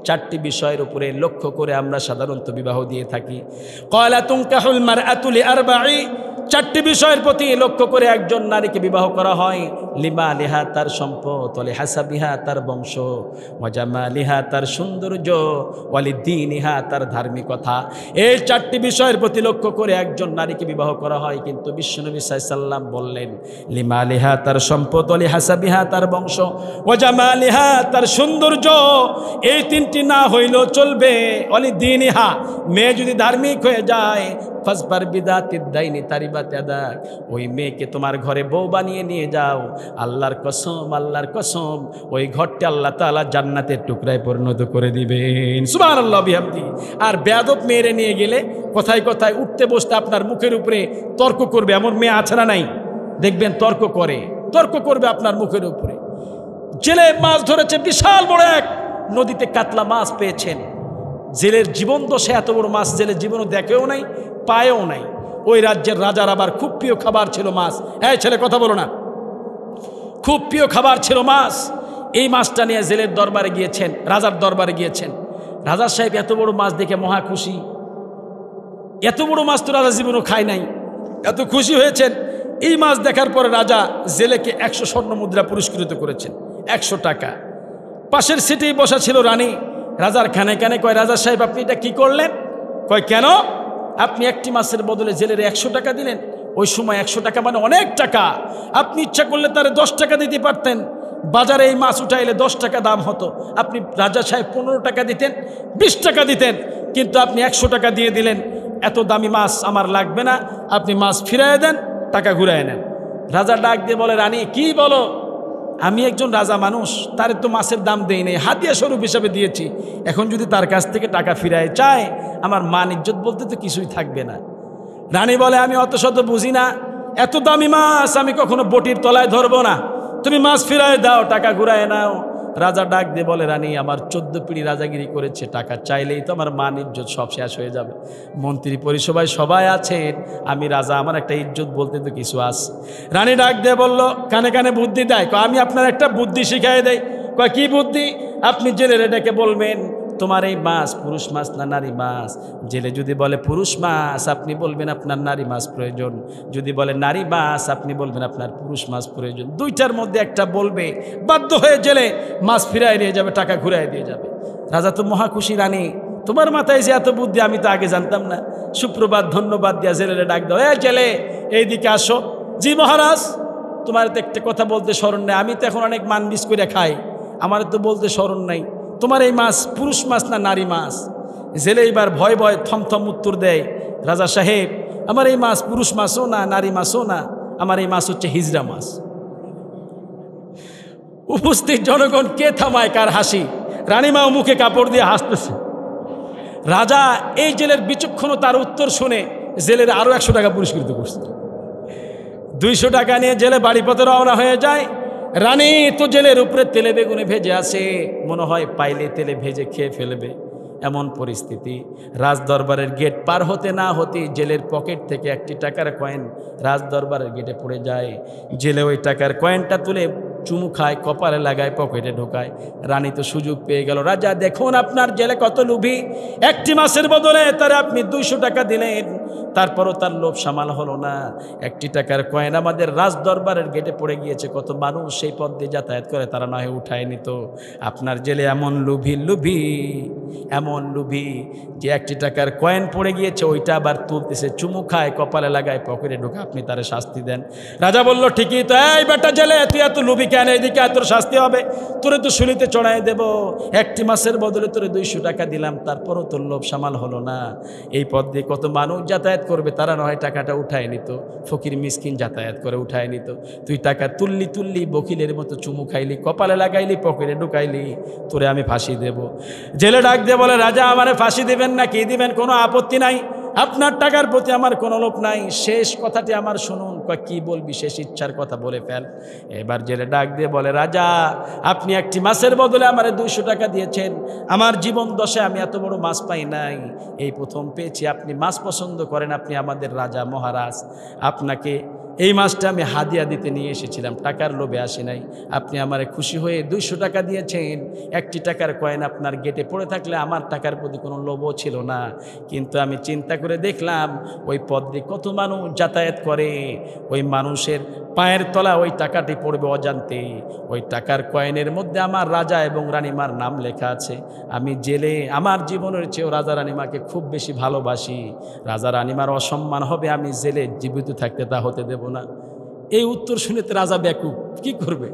4টি বিষয়ের উপরে লক্ষ্য করে আমরা সাধারণত বিবাহ দিয়ে থাকি। ক্বালা তুনকাহুল মারআতু লিআরবাঈ, 4টি বিষয়ের প্রতি লক্ষ্য করে একজন নারীকে বিবাহ করা হয়। লিমালিহা, তার সম্পদ, লিহাসাবিহা, তার বংশ, ওয়াজামালিহা, তার সৌন্দর্য, ওয়ালিদ্দীনিহা, তার ধার্মিকতা। এই 4টি বিষয়ের প্রতি লক্ষ্য করে একজন নারীকে বিবাহ করা হয়। কিন্তু বিশ্বনবী সাল্লাল্লাহু আলাইহি সাল্লাম বললেন লিমালিহা, তার সম্পদ, লিহাসাবিহা, তার বংশ, ওয়াজামালিহা, তার সৌন্দর্য, এই 3টি না হইলেও চলবে। ওয়ালিদ্দীনিহা, মেয়ে যদি ধার্মিক হয়ে যায়, ফাসবার বিদাতিদ দাইনি তারিবাত ইয়াদাক, ওই মেয়েকে তোমার ঘরে বউ বানিয়ে নিয়ে যাও। আল্লাহর কসম, আল্লাহর কসম, ওই ঘরটি আল্লাহ তাআলা জান্নাতের টুকরায় পরিণত করে দিবেন। সুবহানাল্লাহ বিহামদি। আর বেয়াদব মেয়েরে নিয়ে গেলে কথায় কথায় উঠতে বসতে আপনার মুখের উপরে তর্ক করবে, এমন মেয়ে আছে না নাই? দেখবেন তর্ক করবে আপনার মুখের উপরে। জেলে মাছ ধরেছে, বিশাল বড় এক নদীতে কাতলা মাছ পেয়েছেন। জেলের জীবন দশে এত বড় মাছ জেলের জীবনও দেখেও নাই, পায়েও নাই। ওই রাজ্যের রাজার আবার খুব প্রিয় খাবার ছিল মাছ। এই ছেলে কথা বলো না, খুব প্রিয় খাবার ছিল মাছ। এই মাছটা নিয়ে জেলের দরবারে গিয়েছেন, রাজার দরবারে গিয়েছেন। রাজা সাহেব এত বড় মাছ দেখে মহা খুশি। এত বড় মাছ তো রাজা জীবনও খায় নাই, এত খুশি হয়েছেন। এই মাছ দেখার পরে রাজা জেলেকে 100 স্বর্ণ মুদ্রা পুরস্কৃত করেছেন, 100 টাকা। পাশের সিটেই বসা ছিল রানী। রাজার কানে কানে কয়, রাজা সাহেব আপনি এটা কি করলেন? কয় কেন? আপনি একটি মাছের বদলে জেলের 100 টাকা দিলেন। ওই সময় 100 টাকা মানে অনেক টাকা। আপনি ইচ্ছা করলে তারে 10 টাকা দিতে পারতেন। বাজারে এই মাছ উঠাইলে 10 টাকা দাম হতো। আপনি রাজা সাহেব 15 টাকা দিতেন, 20 টাকা দিতেন, কিন্তু আপনি 100 টাকা দিয়ে দিলেন। এত দামি মাছ আমার লাগবে না, আপনি মাছ ফিরাইয়া দেন, টাকা ঘুরাই নেন। রাজা ডাক দিয়ে বলে, রানী কি বলো? আমি একজন রাজা মানুষ, তার তো মাছের দাম দেই নাই, হাদিয়া স্বরূপ হিসাবে দিয়েছি। এখন যদি তার কাছ থেকে টাকা ফিরায় চায়, আমার মান ইজ্জত বলতে তো কিছুই থাকবে না। রানী বলে, আমি অত শত বুঝি না, এত দামি মাছ আমি কখনো বটির তলায় ধরবো না। তুমি মাছ ফিরায় দাও, টাকা ঘুরায় নাও। রাজা ডাক দিয়ে বলে, রানী আমার 14 পিঁড়ি রাজাগিরি করেছে, টাকা চাইলেই তো আমার মান ইজ্জত সব শেষ হয়ে যাবে। মন্ত্রী পরিসভায় সবাই আছেন, আমি রাজা, আমার একটা ইজ্জত বলতে তো কিছু আছে। রানী ডাক দিয়ে বলল, কানে কানে বুদ্ধি দেয়, আমি আপনার একটা বুদ্ধি শিখাই দেয়। কয় কি বুদ্ধি? আপনি জেলের ডেকে বলবেন তোমার এই মাছ পুরুষ মাছ না নারী মাছ। জেলে যদি বলে পুরুষ মাছ, আপনি বলবেন আপনার নারী মাছ প্রয়োজন। যদি বলে নারী মাছ, আপনি বলবেন আপনার পুরুষ মাছ প্রয়োজন। দুইটার মধ্যে একটা বলবে, বাধ্য হয়ে জেলে মাছ ফিরাই নিয়ে যাবে, টাকা ঘুরাই দিয়ে যাবে। রাজা তো মহা খুশি, রানী তোমার মাথায় যে এত বুদ্ধি আমি তো আগে জানতাম না। সুপ্রভাত, ধন্যবাদ দিয়া জেলেরে ডাক দাও, জেলে এইদিকে আসো। জি মহারাজ, তোমার তো একটা কথা বলতে স্মরণ নেই, আমি তো এখন অনেক মানবিস করে খাই, আমার তো বলতে স্মরণ নাই, তোমার এই মাছ পুরুষ মাছ না নারী মাছ? জেলে এবার ভয় ভয় থমথম উত্তর দেয়, রাজা সাহেব আমার এই মাছ পুরুষ মাছও না নারী মাছও না, আমার এই মাছ হচ্ছে হিজড়া মাছ। উপস্থিত জনগণ কে থামায় কার হাসি? রানীমাও মুখে কাপড় দিয়ে হাসতেছে। রাজা এই জেলের বিচক্ষণতার উত্তর শুনে জেলের আরো 100 টাকা পুরস্কৃত করছে। 200 টাকা নিয়ে জেলে বাড়ি পথে রওনা হয়ে যায়। রানী তো জেলের উপরে তেলে বেগুনে ভেজে আছে, মনে হয় পাইলে তেলে ভেজে খেয়ে ফেলবে, এমন পরিস্থিতি। রাজদরবারের গেট পার হতে না হতে জেলের পকেট থেকে 1 টাকার কয়েন রাজদরবারের গেটে পড়ে যায়। জেলে ওই টাকার কয়েনটা তুলে চুমু খায়, কপালে লাগায়, পকেটে ঢোকায়। রানী তো সুযোগ পেয়ে গেল, রাজা দেখুন আপনার জেলে কত লোভী, একটি মাছের বদলে তার আপনি 200 টাকা দিলেন, তারপরও তার লোভ সামাল হলো না। 1 টাকার কয়েন আমাদের রাজদরবারের গেটে পড়ে গিয়েছে, কত মানুষ সেই পথ দিয়ে যাতায়াত করে, তারা নয় উঠায় নিত। আপনার জেলে এমন লোভী, এমন লোভী যে 1 টাকার কয়েন পড়ে গিয়েছে, ওইটা আবার তুলতেছে, চুমু খায়, কপালে লাগায়, পকেটে ঢোকা, আপনি তারে শাস্তি দেন। রাজা বলল, ঠিকই তো, এই বেটা জেলে তুই এত লোভী কেন? এদিকে তোর শাস্তি হবে, তোরে তো শুলিতে চড়াই দেব। 1টি মাছের বদলে তোরে 200 টাকা দিলাম, তারপরও তোর লোভ সামাল হলো না। এই পথ দিয়ে কত মানুষ যাতায়াত করবে, তারা নয় টাকাটা উঠায় নিত, ফকির মিসকিন যাতায়াত করে উঠায় নিত। তুই টাকা তুললি বকিলের মতো চুমু খাইলি, কপালে লাগাইলি, পকেটে ঢুকাইলি, তোরে আমি ফাঁসি দেব। জেলে ডাক দিয়ে বলে, রাজা আমারে ফাঁসি দিবেন না কি দিবেন, কোনো আপত্তি নাই, আপনার টাকার প্রতি আমার কোনো লোভ নাই, শেষ কথাটি আমার শুনুন। কি বলবি? শেষ ইচ্ছার কথা বলে ফেল। এবার জেলে ডাক দিয়ে বলে, রাজা আপনি 1টি মাছের বদলে আমারে 200 টাকা দিয়েছেন, আমার জীবন দশায় আমি এত বড় মাছ পাই নাই, এই প্রথম পেয়েছি। আপনি মাছ পছন্দ করেন, আপনি আমাদের রাজা মহারাজ, আপনাকে এই মাছটা আমি হাদিয়া দিতে নিয়ে এসেছিলাম, টাকার লোভে আসি নাই। আপনি আমারে খুশি হয়ে 200 টাকা দিয়েছেন, 1টি টাকার কয়েন আপনার গেটে পড়ে থাকলে আমার টাকার প্রতি কোনো লোভও ছিল না। কিন্তু আমি চিন্তা করে দেখলাম ওই পথ দিয়ে কত মানুষ যাতায়াত করে, ওই মানুষের পায়ের তলা ওই টাকাটি পড়বে অজান্তেই। ওই টাকার কয়েনের মধ্যে আমার রাজা এবং রানীমার নাম লেখা আছে। আমি জেলে আমার জীবনের চেয়েও রাজা রানীমাকে খুব বেশি ভালোবাসি, রাজা রানীমার অসম্মান হবে, আমি জেলে জীবিত থাকতে তা হতে দেব না। এই উত্তর শুনে তো রাজা ব্যাকুল, কি করবে?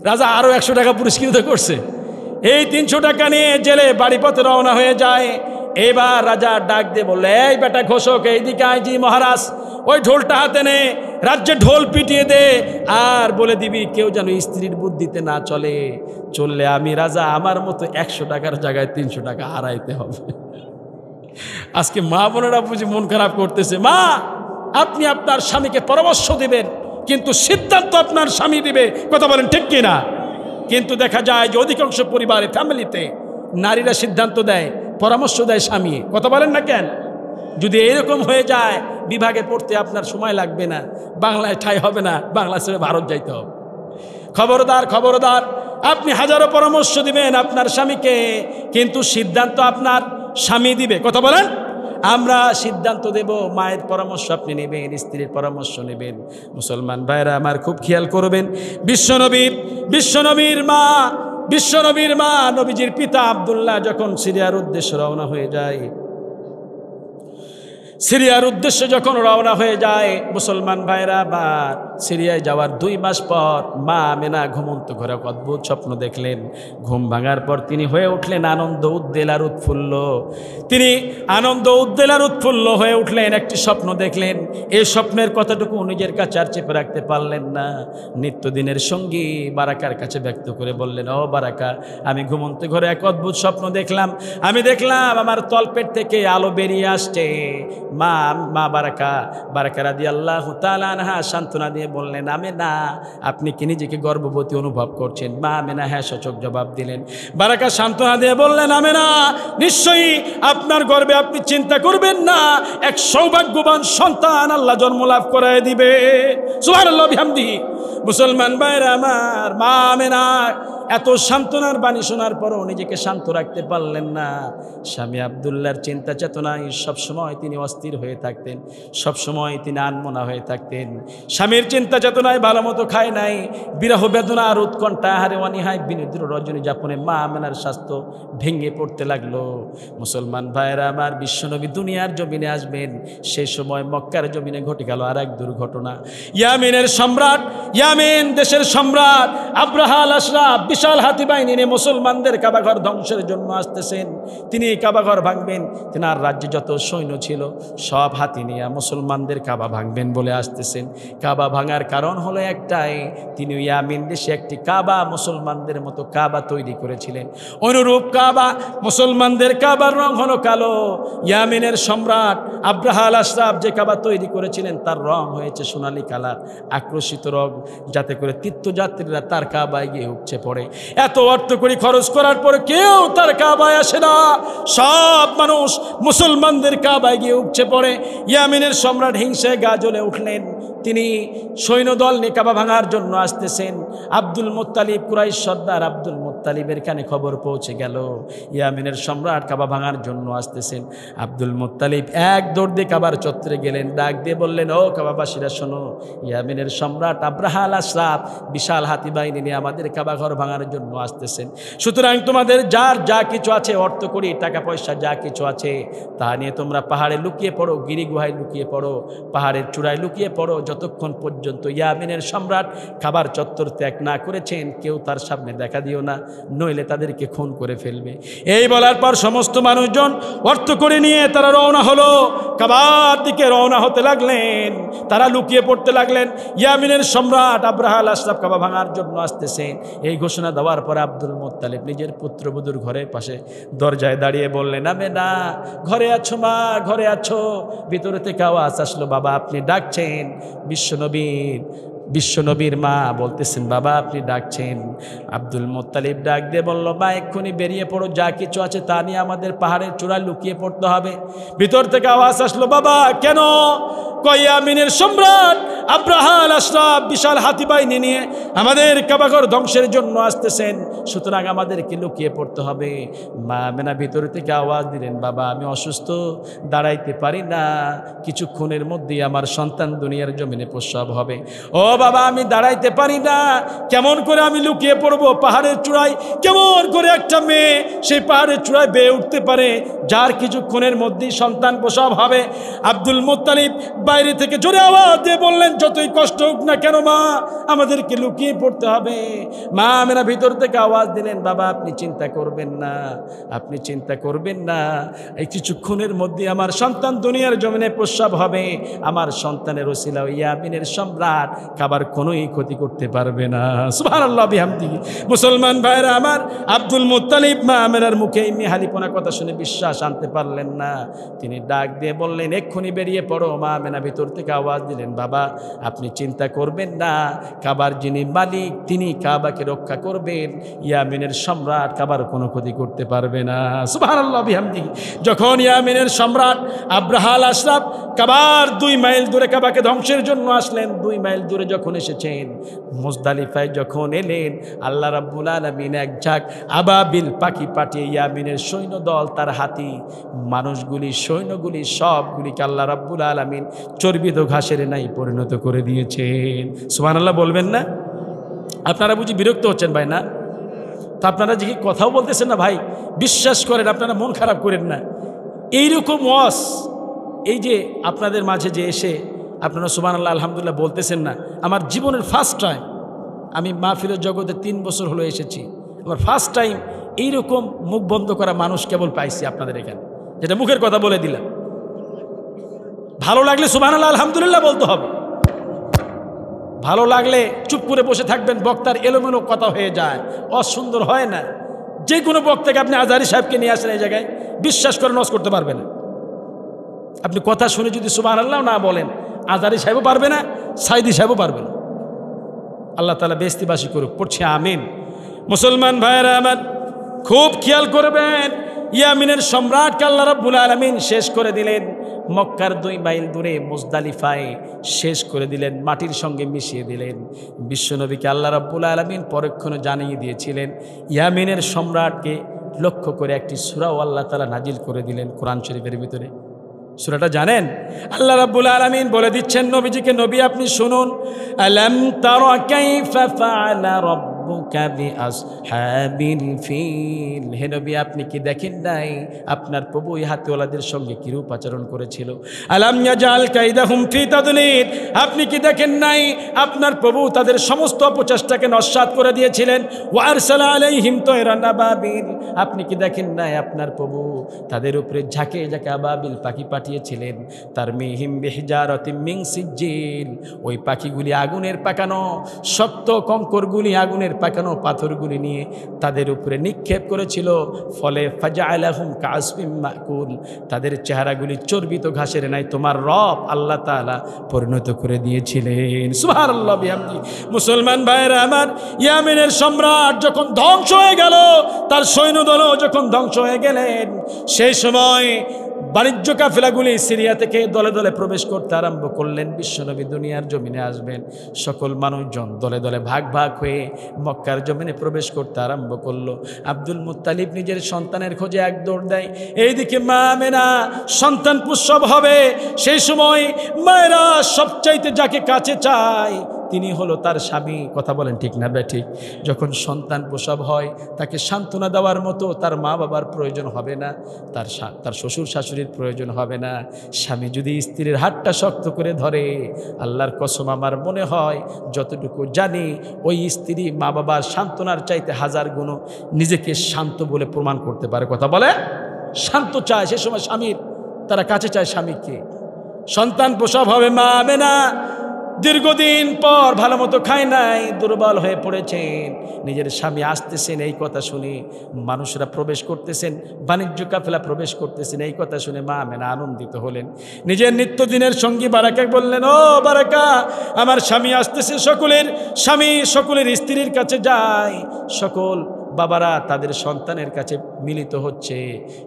রাজা আরও 100 টাকা পুরস্কৃত করছে। এই 300 টাকা নিয়ে জেলে বাড়ি পথে রওনা হয়ে যায়। এবার রাজা ডাক দিয়ে বললে, এই বেটা ঘোষক এইদিকে আয়। জি মহারাজ। ওই ঢোলটা হাতে নে, রাজ্যে ঢোল পিটিয়ে দে, আর বলে দিবি কেউ যেন স্ত্রীর বুদ্ধিতে না চলে, চললে আমি রাজা আমার মতো 100 টাকার জায়গায় 300 টাকা হারাইতে হবে। আজকে মা বোনেরা বুঝি মন খারাপ করতেছে। মা, আপনি আপনার স্বামীকে পরামর্শ দিবেন, কিন্তু সিদ্ধান্ত আপনার স্বামী দিবে, কথা বলেন ঠিক কিনা? কিন্তু দেখা যায় যে অধিকাংশ পরিবারে, ফ্যামিলিতে নারীরা সিদ্ধান্ত দেয়, পরামর্শ দেয় স্বামী, কথা বলেন না কেন? যদি এরকম হয়ে যায়, বিভাগে পড়তে আপনার সময় লাগবে না, বাংলায় ঠাঁই হবে না, বাংলা ছেড়ে ভারত যাইতে হবে। খবরদার, খবরদার, আপনি হাজারো পরামর্শ দিবেন আপনার স্বামীকে, কিন্তু সিদ্ধান্ত আপনার স্বামী দিবে, কথা বলেন। আমরা সিদ্ধান্ত দেব, মায়ের পরামর্শ আপনি নেবেন, স্ত্রীর পরামর্শ নেবেন। মুসলমান ভাইরা আমার খুব খেয়াল করবেন, বিশ্বনবীর মা নবীজির পিতা আব্দুল্লাহ যখন সিরিয়ার উদ্দেশ্যে রওনা হয়ে যায়, মুসলমান ভাইরা বা সিরিয়ায় যাওয়ার 2 মাস পর মা আমেনা ঘুমন্ত ঘরে অদ্ভুত স্বপ্ন দেখলেন। ঘুম ভাঙার পর তিনি হয়ে উঠলেন আনন্দ উদ্বেলার উৎফুল্ল হয়ে উঠলেন। একটি স্বপ্ন দেখলেন, এই স্বপ্নের কথাটুকু নিজের কাছে আর চেপে রাখতে পারলেন না। নিত্যদিনের সঙ্গী বারাকার কাছে ব্যক্ত করে বললেন, ও বারাকা, আমি ঘুমন্ত ঘরে এক অদ্ভুত স্বপ্ন দেখলাম। আমি দেখলাম আমার তলপেট থেকে আলো বেরিয়ে আসছে, মা বারাকা রাদিয়াল্লাহু তাআলা আনহা সান্ত্বনা দিয়ে বললেন, আমেনা আপনি কি নিজেকে গর্ভবতী অনুভব করছেন? মা আমেনা হ্যাঁ সূচক জবাব দিলেন। বারাকা সান্ত্বনা দিয়ে বললেন, আমেনা নিশ্চয়ই আপনার গর্ভে আপনি চিন্তা করবেন না, এক সৌভাগ্যবান সন্তান আল্লাহ জন্ম লাভ করায় দিবে। সুবহানাল্লাহ বিহামদিহি। মুসলমান ভাইরা আমার, মা আমেনা এত সান্ত্বনার বাণী শোনার পরও নিজেকে শান্ত রাখতে পারলেন না। স্বামী আব্দুল্লাহর চিন্তা চেতনায় সবসময় তিনি অস্থির হয়ে থাকতেন, সবসময় তিনি আনমনা হয়ে থাকতেন। স্বামীর চিন্তা চেতনায় ভালো মতো খায় নাই, বিরহ বেদনা আর উৎকণ্ঠা আহারে অনীহায় বিনিদ্র রজনী যাপনে মা আমেনার স্বাস্থ্য ভেঙে পড়তে লাগলো। মুসলমান ভাইয়েরা আমার, বিশ্বনবী দুনিয়ার জমিনে আসবেন, সেই সময় মক্কার জমিনে ঘটে গেল আর এক দুর্ঘটনা। ইয়ামিনের সম্রাট, ইয়ামিন দেশের সম্রাট আব্রাহা আল আশরাফ বিশাল হাতি বাহিনী নিয়ে মুসলমানদের কাবাঘর ধ্বংসের জন্য আসতেছেন। তিনি কাবাঘর ভাঙবেন, তেনার রাজ্যে যত সৈন্য ছিল সব হাতি নিয়ে মুসলমানদের কাবা ভাঙবেন বলে আসতেছেন। কাবা ভাঙার কারণ হলো একটাই, তিনি ইয়ামিন দেশে একটি কাবা মুসলমানদের মতো কাবা তৈরি করেছিলেন। অনুরূপ কাবা, মুসলমানদের কাবার রং হলো কালো। ইয়ামিনের সম্রাট আব্রাহা আল আশরাফ যে কাবা তৈরি করেছিলেন তার রং হয়েছে সোনালী কালার, আকর্ষিত রং, যাতে করে তীর্থযাত্রীরা তার কাবায় গিয়ে উপচে পড়ে। এত অর্থ করে খরচ করার পরে কেউ তার কাবায় আসে না, সব মানুষ মুসলমানদের কাবায় গিয়ে উপচে পড়ে। ইয়ামিনের সম্রাট হিংসায় গা জ্বলে উঠলেন। তিনি সৈন্যদল নিয়ে কাবা ভাঙার জন্য আসতেছেন। আব্দুল মুত্তালিব, কুরাইশ সর্দার আব্দুল মুত্তালিবের কানে খবর পৌঁছে গেল ইয়ামিনের সম্রাট কাবা ভাঙার জন্য আসতেছেন। আব্দুল মুত্তালিব এক দৌড় দিয়ে কাবার চত্বরে গেলেন, ডাক দিয়ে বললেন, ও কাবাবাসীরা শোনো, ইয়ামিনের সম্রাট আব্রাহা আল আশরাফ বিশাল হাতি বাহিনী নিয়ে আমাদের কাবাঘর ভাঙার জন্য আসতেছেন। সুতরাং তোমাদের যার যা কিছু আছে, অর্থ করি টাকা পয়সা যা কিছু আছে, তা নিয়ে তোমরা পাহাড়ে লুকিয়ে পড়ো, গিরি গুহায় লুকিয়ে পড়ো, পাহাড়ের চূড়ায় লুকিয়ে পড়ো, যতক্ষণ পর্যন্ত ইয়ামিনের সম্রাট কাবার চত্বর ত্যাগ না করেছেন কেউ তার সামনে দেখা দিও না, নইলে তাদেরকে খুন করে ফেলবে। এই বলার পর সমস্ত মানুষজন অর্থ করে নিয়ে তারা রওনা হলো, কাবার দিকে রওনা হতে লাগলেন। তারা লুকিয়ে পড়তে লাগলেন। ইয়ামিনের সম্রাট আব্রাহা আল আশরাফ কাবা ভাঙার জন্য আসতেছেন। এই ঘোষণা দেওয়ার পর আব্দুল মুত্তালিব নিজের পুত্রবধূর ঘরের পাশে দরজায় দাঁড়িয়ে বললেন, আমেনা ঘরে আছো মা, ঘরে আছো? ভিতরে থেকে আওয়াজ আসলো, বাবা আপনি ডাকছেন? বিশ্বনবীর মা বলতেছেন, বাবা আপনি ডাকছেন? আব্দুল মুত্তালিব ডাক দিয়ে বলল, মা এক্ষুনি বেরিয়ে পড়ো, যা কিছু আছে তা নিয়ে আমাদের পাহাড়ের চূড়ায় লুকিয়ে পড়তে হবে। ভিতর থেকে আওয়াজ আসলো, বাবা কেন? ইয়ামিনের সম্রাট আব্রাহা আল আশরাফ বিশাল হাতি বাহিনী নিয়ে আমাদের কাবাঘর ধ্বংসের জন্য আসতেছেন, সুতরাং আমাদেরকে লুকিয়ে পড়তে হবে। মা আমেনা ভিতর থেকে আওয়াজ দিলেন, বাবা আমি অসুস্থ, দাঁড়াইতে পারি না, কিছুক্ষণের মধ্যেই আমার সন্তান দুনিয়ার জমিনে প্রসব হবে। ও বাবা আমি দাঁড়াইতে পারি না, কেমন করে আমি লুকিয়ে পড়বো পাহাড়ের চূড়ায়? কেমন করে একটা মেয়ে সেই পাহাড়ের চূড়ায় বেয়ে উঠতে পারে যার কিছুক্ষণের মধ্যেই সন্তান প্রসব হবে? আব্দুল মুত্তালিব বাইরে থেকে জোরে আওয়াজ দিয়ে বললেন, যতই কষ্ট হোক না কেন মা, আমাদেরকে লুকিয়ে পড়তে হবে। মা আমেনা ভিতর থেকে আওয়াজ দিলেন, বাবা আপনি চিন্তা করবেন না, আপনি চিন্তা করবেন না, এই কিছুক্ষণের মধ্যে আমার সন্তান দুনিয়ার জমিনে প্রসব হবে। আমার সন্তানের ওসিলা ইয়ামিনের সম্রাট কাবার কোনোই ক্ষতি করতে পারবে না। সুবহানাল্লাহ বিহামদিহি। মুসলমান ভাইরা আমার, আব্দুল মুত্তালিব মা আমেনার মুখে এই মেহালিপনা কথা শুনে বিশ্বাস আনতে পারলেন না। তিনি ডাক দিয়ে বললেন, এক্ষুনি বেরিয়ে পড়ো। মা আমেনা ভিতর থেকে আওয়াজ দিলেন, বাবা আপনি চিন্তা করবেন না, কাবার যিনি মালিক তিনি কাবাকে রক্ষা করবেন, ইয়ামিনের সম্রাট কাবার কোনো ক্ষতি করতে পারবে না। সুবহানাল্লাহ বিহামদিহি। যখন ইয়ামিনের সম্রাট আব্রাহা আল আশরাফ কাবার 2 মাইল দূরে কাবাকে ধ্বংসের জন্য আসলেন, 2 মাইল দূরে যখন এসেছেন, মুজদালিফায় যখন এলেন, আল্লাহ রাব্বুল আলামিন এক ঝাঁক আবাবিল পাখি পাঠিয়ে ইয়ামিনের সৈন্যদল, তার হাতি, মানুষগুলি, সৈন্যগুলি সবগুলিকে আল্লাহ রাব্বুল আলামিন চর্বিত ঘাসের নাই পরিণত করে দিয়েছেন। সুবহানাল্লাহ বলবেন না? আপনারা বুঝি বিরক্ত হচ্ছেন ভাই? না তো আপনারা যে কথাও বলতেছেন না ভাই, বিশ্বাস করেন, আপনারা মন খারাপ করেন না। এইরকম ওয়াজ, এই যে আপনাদের মাঝে যে এসে আপনারা সুবহানাল্লাহ আলহামদুলিল্লাহ বলতেছেন না, আমার জীবনের ফার্স্ট টাইম, আমি মাহফিলের জগতে 3 বছর হলো এসেছি, আমার ফার্স্ট টাইম এইরকম মুখ বন্ধ করা মানুষ কেবল পাইছি আপনাদের এখানে, যেটা মুখের কথা বলে দিলাম। ভালো লাগলে সুবহানাল্লাহ আলহামদুলিল্লাহ বলতে হবে, ভালো লাগলে চুপ করে বসে থাকবেন, বক্তার এলোমেলো কথা হয়ে যায়, অসুন্দর হয় না। যে কোনো বক্তাকে আপনি আজহারি সাহেবকে নিয়ে আসেন এই জায়গায়, বিশ্বাস করে নজ করতে পারবে না। আপনি কথা শুনে যদি সুবহানাল্লাহ না বলেন, আজারি সাহেবও পারবে না, সাইদি সাহেবও পারবে না। আল্লাহ তাআলা বেহেশতিবাসী করুক, পড়ছি আমিন। মুসলমান ভাইয়েরা আমার, খুব খেয়াল করবেন, ইয়ামিনের সম্রাটকে আল্লাহ রাব্বুল আলামিন শেষ করে দিলেন। মক্কার 2 মাইল দূরে মুজদালিফায় শেষ করে দিলেন, মাটির সঙ্গে মিশিয়ে দিলেন। বিশ্বনবীকে আল্লাহ রাব্বুল আলামিন পরক্ষণে জানিয়ে দিয়েছিলেন, ইয়ামিনের সম্রাটকে লক্ষ্য করে একটি সূরাও আল্লাহ তাআলা নাজিল করে দিলেন কোরআন শরীফের ভিতরে। সূরাটা জানেন? আল্লাহ রাব্বুল আলামিন বলে দিচ্ছেন নবীজিকে, নবী আপনি শুনুন, আলাম তারা কাইফা ফাআলা রাব্বুকা বিআসহাবিল ফিল। হে নবী আপনি কি দেখেন নাই আপনার প্রভু এই হাতিওয়ালাদের সঙ্গে কিরূপ আচরণ করেছিল? আলাম ইয়াজাল কাইদাহুম ফি তাদলিল। আপনি কি দেখেন নাই আপনার প্রভু তাদের সমস্ত অপচেষ্টাকে নস্যাৎ করে দিয়েছিলেন? ওয়া আরসালা আলাইহিম তায়রান আবাবিল। আপনি কি দেখেন নাই আপনার প্রভু তাদের উপরে ঝাঁকে ঝাঁকে আবাবিল পাখি পাঠিয়েছিলেন? তার মিহিম বিহিজারাতিম মিন সিজ্জিল। ওই পাখিগুলি আগুনের পাকানো, শক্ত কঙ্করগুলি আগুনের পাকানো পাথরগুলি নিয়ে তাদের উপরে নিক্ষেপ করেছিল। ফলে ফাজআলাহুম কাআসফিম মাকুল। তাদের চেহারাগুলি চর্বিত ঘাসের ন্যায় তোমার রব আল্লাহ তাআলা পরিণত করে দিয়েছিলেন। সুবহানাল্লাহ বিহামদি। মুসলমান ভাইরা আমার, ইয়ামিনের সম্রাট যখন ধ্বংস হয়ে গেল, তার সৈন্যদলও যখন ধ্বংস হয়ে গেলেন, সেই সময় বাণিজ্য কাফেলাগুলি সিরিয়া থেকে দলে দলে প্রবেশ করতে আরম্ভ করলেন। বিশ্বনবী দুনিয়ার জমিনে আসবেন, সকল মানুষজন দলে দলে ভাগ ভাগ হয়ে মক্কার জমিনে প্রবেশ করতে আরম্ভ করলো। আব্দুল মুত্তালিব নিজের সন্তানের খোঁজে এক দৌড় দেয়। এইদিকে মা আমেনা সন্তান প্রসব হবে। সেই সময় মায়েরা সবচাইতে যাকে কাছে চায় তিনি হলো তার স্বামী। কথা বলেন ঠিক না ঠিক? যখন সন্তান প্রসব হয় তাকে সান্ত্বনা দেওয়ার মতো তার মা বাবার প্রয়োজন হবে না, তার শ্বশুর শাশুড়ির প্রয়োজন হবে না। স্বামী যদি স্ত্রীর হাতটা শক্ত করে ধরে, আল্লাহর কসম আমার মনে হয় যতটুকু জানি ওই স্ত্রী মা বাবার সান্ত্বনার চাইতে 1000 গুণ নিজেকে শান্ত বলে প্রমাণ করতে পারে। কথা বলে শান্ত চায় সে সময় স্বামীর, তারা কাছে চায় স্বামীকে। সন্তান প্রসব হবে, মা আমেনা দীর্ঘদিন পর ভালো মতো খায় নাই, দুর্বল হয়ে পড়েছেন। নিজের স্বামী আসতেছেন এই কথা শুনে, মানুষরা প্রবেশ করতেছেন, বাণিজ্য কাফেলা প্রবেশ করতেছেন, এই কথা শুনে মা আমেনা আনন্দিত হলেন। নিজের নিত্যদিনের সঙ্গী বারাকাকে বললেন, ও বারাকা, আমার স্বামী আসতেছে। সকলের স্বামী সকলের স্ত্রীর কাছে যায়, সকল বাবারা তাদের সন্তানের কাছে মিলিত হচ্ছে,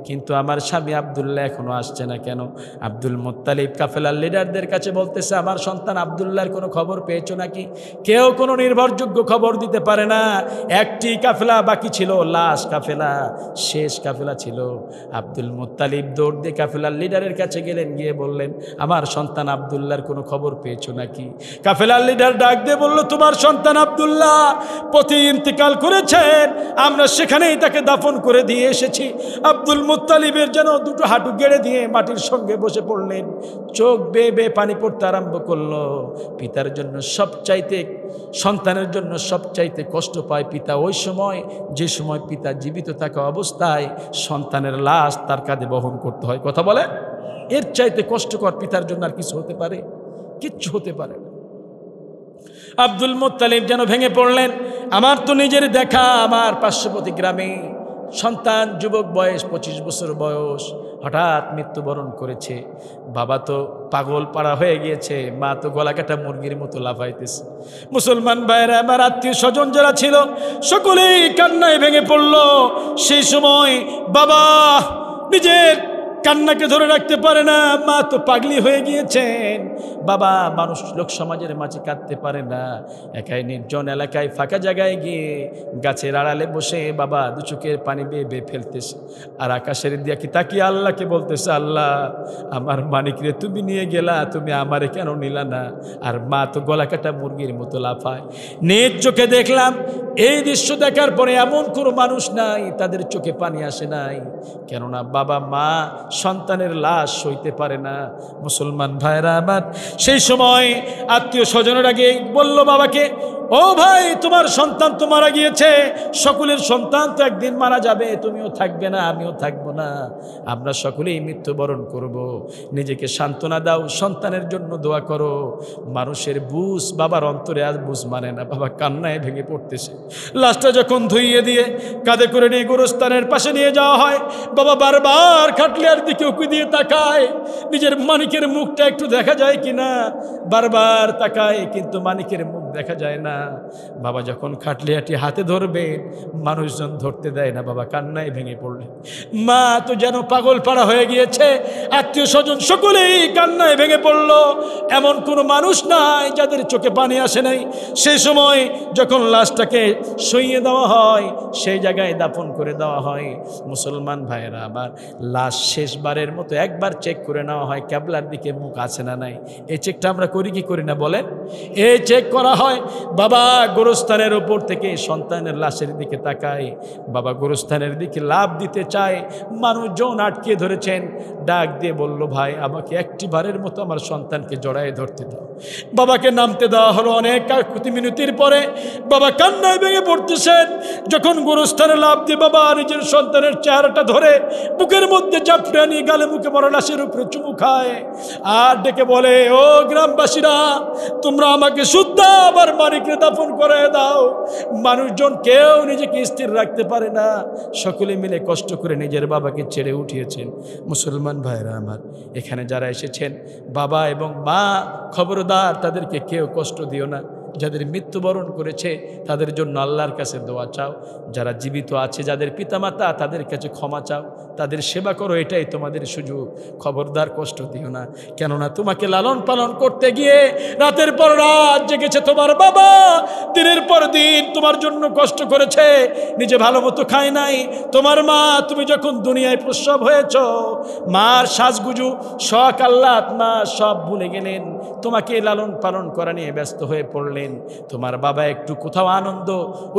কিন্তু আমার স্বামী আব্দুল্লাহ এখনো আসছে না কেন? আব্দুল মুত্তালিব কাফেলার লিডারদের কাছে বলতেছে, আমার সন্তান আব্দুল্লাহর কোনো খবর পেয়েছো নাকি? কেউ কোনো নির্ভরযোগ্য খবর দিতে পারে না। একটি কাফেলা বাকি ছিল, লাস্ট কাফেলা, শেষ কাফেলা ছিল। আব্দুল মুত্তালিব দৌড় দিয়ে কাফেলার লিডারের কাছে গেলেন, গিয়ে বললেন, আমার সন্তান আব্দুল্লাহর কোনো খবর পেয়েছো নাকি? কাফেলার লিডার ডাক দিয়ে বলল, তোমার সন্তান আব্দুল্লাহ পথে ইন্তেকাল করেছেন, আমরা সেখানেই তাকে দাফন করে দিয়ে এসেছি। আব্দুল মুত্তালিবের যেন দুটো হাঁটু গেড়ে দিয়ে মাটির সঙ্গে বসে পড়লেন, চোখ বেয়ে বেয়ে পানি পড়তে আরম্ভ করলো। পিতার জন্য সবচাইতে, সন্তানের জন্য সবচাইতে কষ্ট পায় পিতা ওই সময়, যে সময় পিতা জীবিত থাকা অবস্থায় সন্তানের লাশ তার কাঁধে বহন করতে হয়। কথা বলে এর চাইতে কষ্টকর পিতার জন্য আর কিছু হতে পারে? কিচ্ছু হতে পারে না। আব্দুল মুত্তালিব যেন ভেঙে পড়লেন। আমার তো নিজের দেখা, আমার পার্শ্ববর্তী গ্রামে সন্তান, যুবক বয়স 25 বছর বয়স, হঠাৎ মৃত্যুবরণ করেছে। বাবা তো পাগল পাড়া হয়ে গিয়েছে, মা তো গলা কাটা মুরগির মতো লাফাইতেছে। মুসলমান ভাইরা আমার, আত্মীয় স্বজন যারা ছিল সকলেই কান্নায় ভেঙে পড়ল। সেই সময় বাবা নিজের কান্নাকে ধরে রাখতে পারে না, মা তো পাগলি হয়ে গিয়েছেন। বাবা মানুষ লোক সমাজের মাঝে কাঁদতে পারে না, একাই নির্জন এলাকায় ফাঁকা জায়গায় গিয়ে গাছের আড়ালে বসে বাবা দু চোখের পানি বেয়ে বেয়ে ফেলতেছে, আর আকাশের দিকে তাকিয়ে আল্লাহকে বলতেছে, আল্লাহ আমার মানিকরে তুমি নিয়ে গেলা, তুমি আমারে কেন নিলা না? আর মা তো গলা কাটা মুরগির মতো লাফায়। নিজ চোখে দেখলাম, এই দৃশ্য দেখার পরে এমন কোনো মানুষ নাই তাদের চোখে পানি আসে নাই, কেননা বাবা মা সন্তানের লাশ সইতে পারে না। মুসলমান ভাইরা আমার, সেই সময় আত্মীয় স্বজনের আগে বলল বাবাকে, ও ও ভাই, তোমার সন্তান তো মারা গিয়েছে, সকলের সন্তান তো একদিন মারা যাবে, তুমিও থাকবে না, আমিও থাকবো না, আমরা সকলেই মৃত্যুবরণ করব। নিজেকে সান্ত্বনা দাও, সন্তানের জন্য দোয়া করো। মানুষের বুঝ, বাবার অন্তরে আজ বুঝ মানে না, বাবা কান্নায় ভেঙে পড়তেছে। লাশটা যখন ধুইয়ে দিয়ে কাঁধে করে নিয়ে গোরস্থানের পাশে নিয়ে যাওয়া হয়, বাবা বারবার খাটলিয়ার দিকে উঁকি দিয়ে তাকায়, নিজের মানিকের মুখটা একটু দেখা যায় কিনা, বারবার তাকায়, কিন্তু মানিকের মুখ দেখা যায় না। বাবা যখন খাটলিয়াটি হাতে ধরবে, মানুষজন ধরতে দেয় না, বাবা কান্নায় ভেঙে পড়লেন। মা তো যেন পাগল পাড়া হয়ে গিয়েছে, আত্মীয় স্বজন সকলেই কান্নায় ভেঙে পড়ল। এমন কোনো মানুষ নাই যাদের চোখে পানি আসে নাই। সেই সময় যখন লাশটাকে সইয়ে দেওয়া হয়, সেই জায়গায় দাফন করে দেওয়া হয়, মুসলমান ভাইয়েরা আবার লাশ শেষবারের মতো একবার চেক করে নেওয়া হয়, ক্যাবলার দিকে মুখ আছে না নাই। এই চেকটা আমরা করি কি করি না বলেন? এই চেক করা হয়। বাবা গোরস্থানের ওপর থেকে সন্তানের লাশের দিকে তাকায়, বাবা গোরস্থানের দিকে লাফ দিতে চায়, মানুষজন আটকে ধরেছেন। ডাক দিয়ে বলল, ভাই আমাকে একটি বারের মতো আমার সন্তানকে জড়ায় ধরতে দাও। বাবাকে নামতে দেওয়া হলো। অনেক মিনিটের পরে বাবা কান্নায় ভেঙে পড়তেছেন। যখন গোরস্থানে লাফ দিয়ে বাবা নিজের সন্তানের চেহারাটা ধরে বুকের মধ্যে চাপড়ে নিয়ে গালে মুখে মরা লাশের উপরে চুমু খায়, আর ডেকে বলে, ও গ্রামবাসীরা, তোমরা আমাকে শুদ্ধ আবার মানিককে দাফন করে দাও। মানুষজন কেউ নিজেকে স্থির রাখতে পারে না, সকলে মিলে কষ্ট করে নিজের বাবাকে ছেড়ে উঠিয়েছেন। মুসলমান ভাইরা আমার, এখানে যারা এসেছেন, বাবা এবং মা খবরদার, তাদেরকে কেউ কষ্ট দিও না। যাদের মৃত্যুবরণ করেছে তাদের জন্য আল্লাহর কাছে দোয়া চাও। যারা জীবিত আছে, যাদের পিতামাতা, তাদের কাছে ক্ষমা চাও, তাদের সেবা করো, এটাই তোমাদের সুযোগ। খবরদার কষ্ট দিও না, কেননা তোমাকে লালন পালন করতে গিয়ে রাতের পর রাত জেগেছে তোমার বাবা, দিনের পর দিন তোমার জন্য কষ্ট করেছে, নিজে ভালো মতো খায় নাই। তোমার মা, তুমি যখন দুনিয়ায় প্রসব হয়েছ, মার সাজগুজু শখ আহ্লাদ মা সব ভুলে গেলেন, তোমাকে লালন পালন করা নিয়ে ব্যস্ত হয়ে পড়লেন। তোমার বাবা একটু কোথাও আনন্দ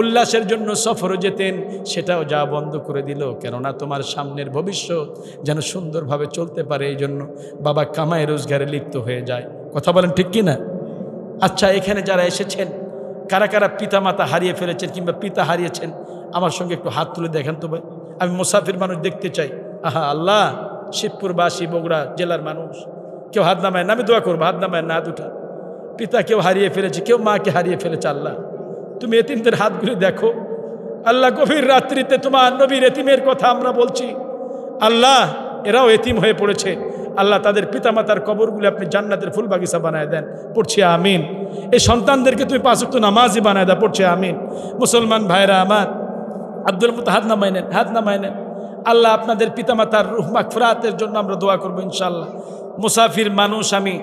উল্লাসের জন্য সফরে যেতেন, সেটাও যা বন্ধ করে দিল, কেননা তোমার সামনের ভবিষ্যৎ যেন সুন্দরভাবে চলতে পারে, এই জন্য বাবা কামায় রোজগারে লিপ্ত হয়ে যায়। কথা বলেন ঠিক কি না? আচ্ছা, এখানে যারা এসেছেন, কারা কারা পিতা মাতা হারিয়ে ফেলেছেন কিংবা পিতা হারিয়েছেন, আমার সঙ্গে একটু হাত তুলে দেখেন তো ভাই। আমি মুসাফির মানুষ দেখতে চাই। আহা আল্লাহ, শিবপুরবাসী, বগুড়া জেলার মানুষ, কেউ হাত নামায় না, আমি দোয়া করবো, হাত নামায় না, হাত উঠা। পিতা কেউ হারিয়ে ফেলেছে, কেউ মাকে হারিয়ে ফেলেছে। আল্লাহ, তুমি এতিমদের হাতগুলি দেখো। আল্লাহ, গভীর রাত্রিতে তোমার নবীর এতিমের কথা আমরা বলছি। আল্লাহ, এরাও এতিম হয়ে পড়েছে। আল্লাহ, তাদের পিতামাতার কবরগুলি আপনি জান্নাতের ফুল বাগিচা বানায় দেন, পড়ছি আমিন। এই সন্তানদেরকে তুমি 5 ওয়াক্ত নামাজি বানায় দেন, পড়ছি আমিন। মুসলমান ভাইরা আমার, আব্দুল মুত্তাহিদ হাত নামায় নেন, হাত নামায় নেন। আল্লাহ, আপনাদের পিতামাতার রূহ মাগফিরাতের জন্য আমরা দোয়া করবো ইনশাআল্লাহ। মুসাফির মানুষ আমি,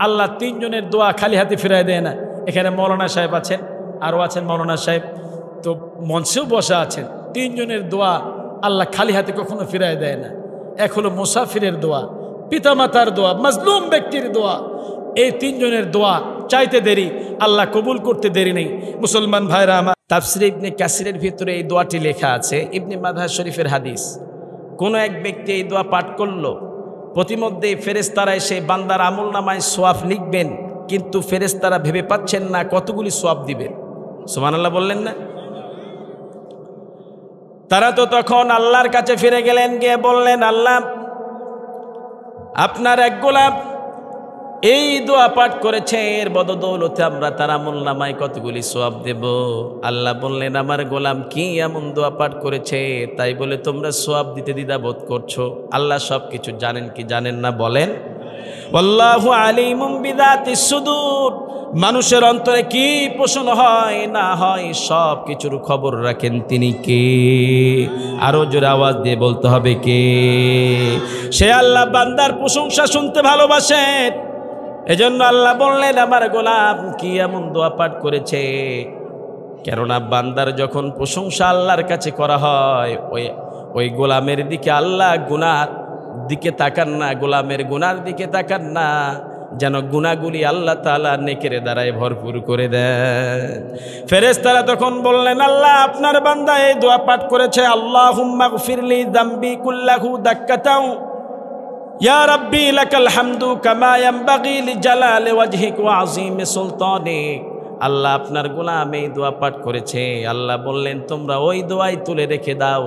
আল্লাহ 3 জনের দোয়া খালি হাতে ফিরায় দেয় না। এখানে মৌলানা সাহেব আছেন, আরও আছেন মৌলানা সাহেব, তো মঞ্চেও বসা আছেন। 3 জনের দোয়া আল্লাহ খালি হাতে কখনো ফিরায় দেয় না। এক হলো মুসাফিরের দোয়া, পিতামাতার দোয়া, মাজলুম ব্যক্তির দোয়া। এই 3 জনের দোয়া চাইতে দেরি, আল্লাহ কবুল করতে দেরি নেই। মুসলমান ভাইরা আমার, তাফসিরে ইবনে কাসিরের ভিতরে এই দোয়াটি লেখা আছে, ইবনে মাজাহ শরীফের হাদিস। কোনো এক ব্যক্তি এই দোয়া পাঠ করলো, প্রতিমধ্যে ফেরেশতারা এসে বান্দার আমল নামায় সোয়াব লিখবেন, কিন্তু ফেরেশতারা ভেবে পাচ্ছেন না কতগুলি সোয়াব দিবেন। সুবহানাল্লাহ বললেন না? তারা তো তখন আল্লাহর কাছে ফিরে গেলেন, গিয়ে বললেন, আল্লাহ, আপনার এক গোলাম এই দোয়া পাঠ করেছে, এর বদৌলতে আমরা তার আমল নামায় কতগুলি সোয়াব দেব। আল্লাহ বললেন, আমার গোলাম কি এমন দোয়া পাঠ করেছে তাই বলে তোমরা সোয়াব দিতে দ্বিধাবোধ করছো? আল্লাহ সব কিছু জানেন কি জানেন না বলেন? আল্লাহু আলিমুম বিযাতিস সুদূর, মানুষের অন্তরে কি পোষণ হয় না হয় সব কিছুর খবর রাখেন তিনি কে? আরো জোরে আওয়াজ দিয়ে বলতে হবে কে? সে আল্লাহ বান্দার প্রশংসা শুনতে ভালোবাসেন। এজন্য আল্লাহ বললেন, আমার গোলাম কি এমন দোয়া পাঠ করেছে। কেননা বান্দার যখন প্রশংসা আল্লাহর কাছে করা হয়, ওই গোলামের দিকে আল্লাহ গুনার দিকে তাকান না, গোলামের গুনার দিকে তাকান না, যেন গুনাহগুলি আল্লাহ তাআলা নেকের দ্বারায় ভরপুর করে দেন। ফেরেশতারা তখন বললেন, আল্লাহ, আপনার বান্দা এই দোয়া পাঠ করেছে, আল্লাহুম্মা গফিরলি যামবি কুল্লাহু দাক্কাতাও ইয়া রাব্বি লাকাল হামদু কামা ইয়ানবাগি লিজালালি ওয়াজহিক ওয়া আযীমি সুলতানিক। আল্লাহ আপনার গোলাম এই দোয়া পাঠ করেছে, আল্লাহ বললেন তোমরা ওই দোয়াই তুলে রেখে দাও,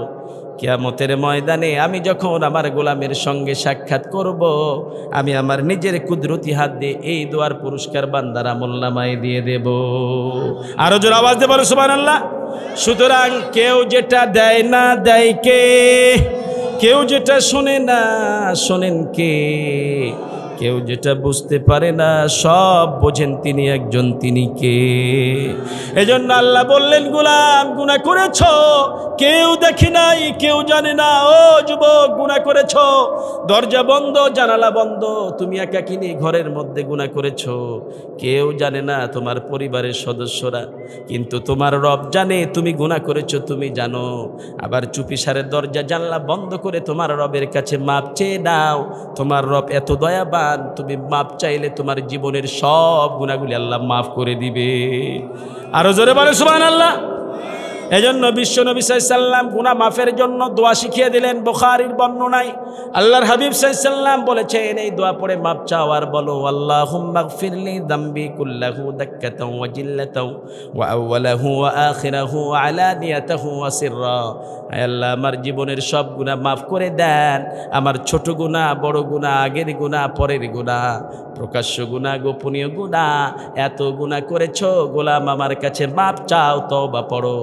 কিয়ামতের ময়দানে আমি যখন আমার গোলামের সঙ্গে সাক্ষাৎ করব, আমি আমার নিজের কুদরতি হাত দিয়ে এই দোয়ার পুরস্কার বান্দার আমলনামায় দিয়ে দেব। আরো জোর আওয়াজ দিয়ে বলো সুবহানাল্লাহ। সুতরাং কেউ যেটা দেয় না দেয় কে, কেউ যেটা শোনে না শোনেন কে, কেউ যেটা বুঝতে পারে না সব বোঝেন তিনি একজন, তিনি কে। এজন্য আল্লাহ বললেন গোলাম গুনাহ করেছো, কেউ দেখি নাই কেউ জানে না। ও যুবক গুনাহ করেছো, দরজা বন্ধ জানালা বন্ধ, তুমি একাকিনী ঘরের মধ্যে গুনাহ করেছো, কেউ জানে না তোমার পরিবারের সদস্যরা, কিন্তু তোমার রব জানে তুমি গুনাহ করেছো, তুমি জানো। আবার চুপিসারে দরজা জানলা বন্ধ করে তোমার রবের কাছে মাপ চেয়ে নাও, তোমার রব এত দয়াবান, তুমি মাপ চাইলে তোমার জীবনের সব গুনাহগুলি আল্লাহ মাফ করে দিবে। আরো জোরে বলে সুবহানাল্লাহ। এজন্য বিশ্ব নবী সাল্লাল্লাহু আলাইহি ওয়াসাল্লাম গুনাহ মাফের জন্য দোয়া শিখিয়ে দিলেন। বুখারীর বর্ণনায় আল্লাহর হাবিব সাল্লাল্লাহু আলাইহি ওয়াসাল্লাম বলেছেন এই দোয়া পড়ে মাপ চাও আর বলো আল্লাহুম্মা গফিরলি যামবি কুল্লাহু দাক্কাতাও ওয়া জিল্লাতাও ওয়া আউওয়ালাহু ওয়া আখিরাহু ওয়া আলানিয়াতাহু ওয়া সিররা। হে আল্লাহ আমার জীবনের সব গুনাহ মাফ করে দেন, আমার ছোট গুনাহ বড় গুনাহ, আগের গুনাহ পরের গুনাহ, প্রকাশ্য গুনাহ গোপনীয় গুনাহ, এত গুনাহ করেছো গোলাম আমার কাছে মাপ চাও, তওবা পড়ো।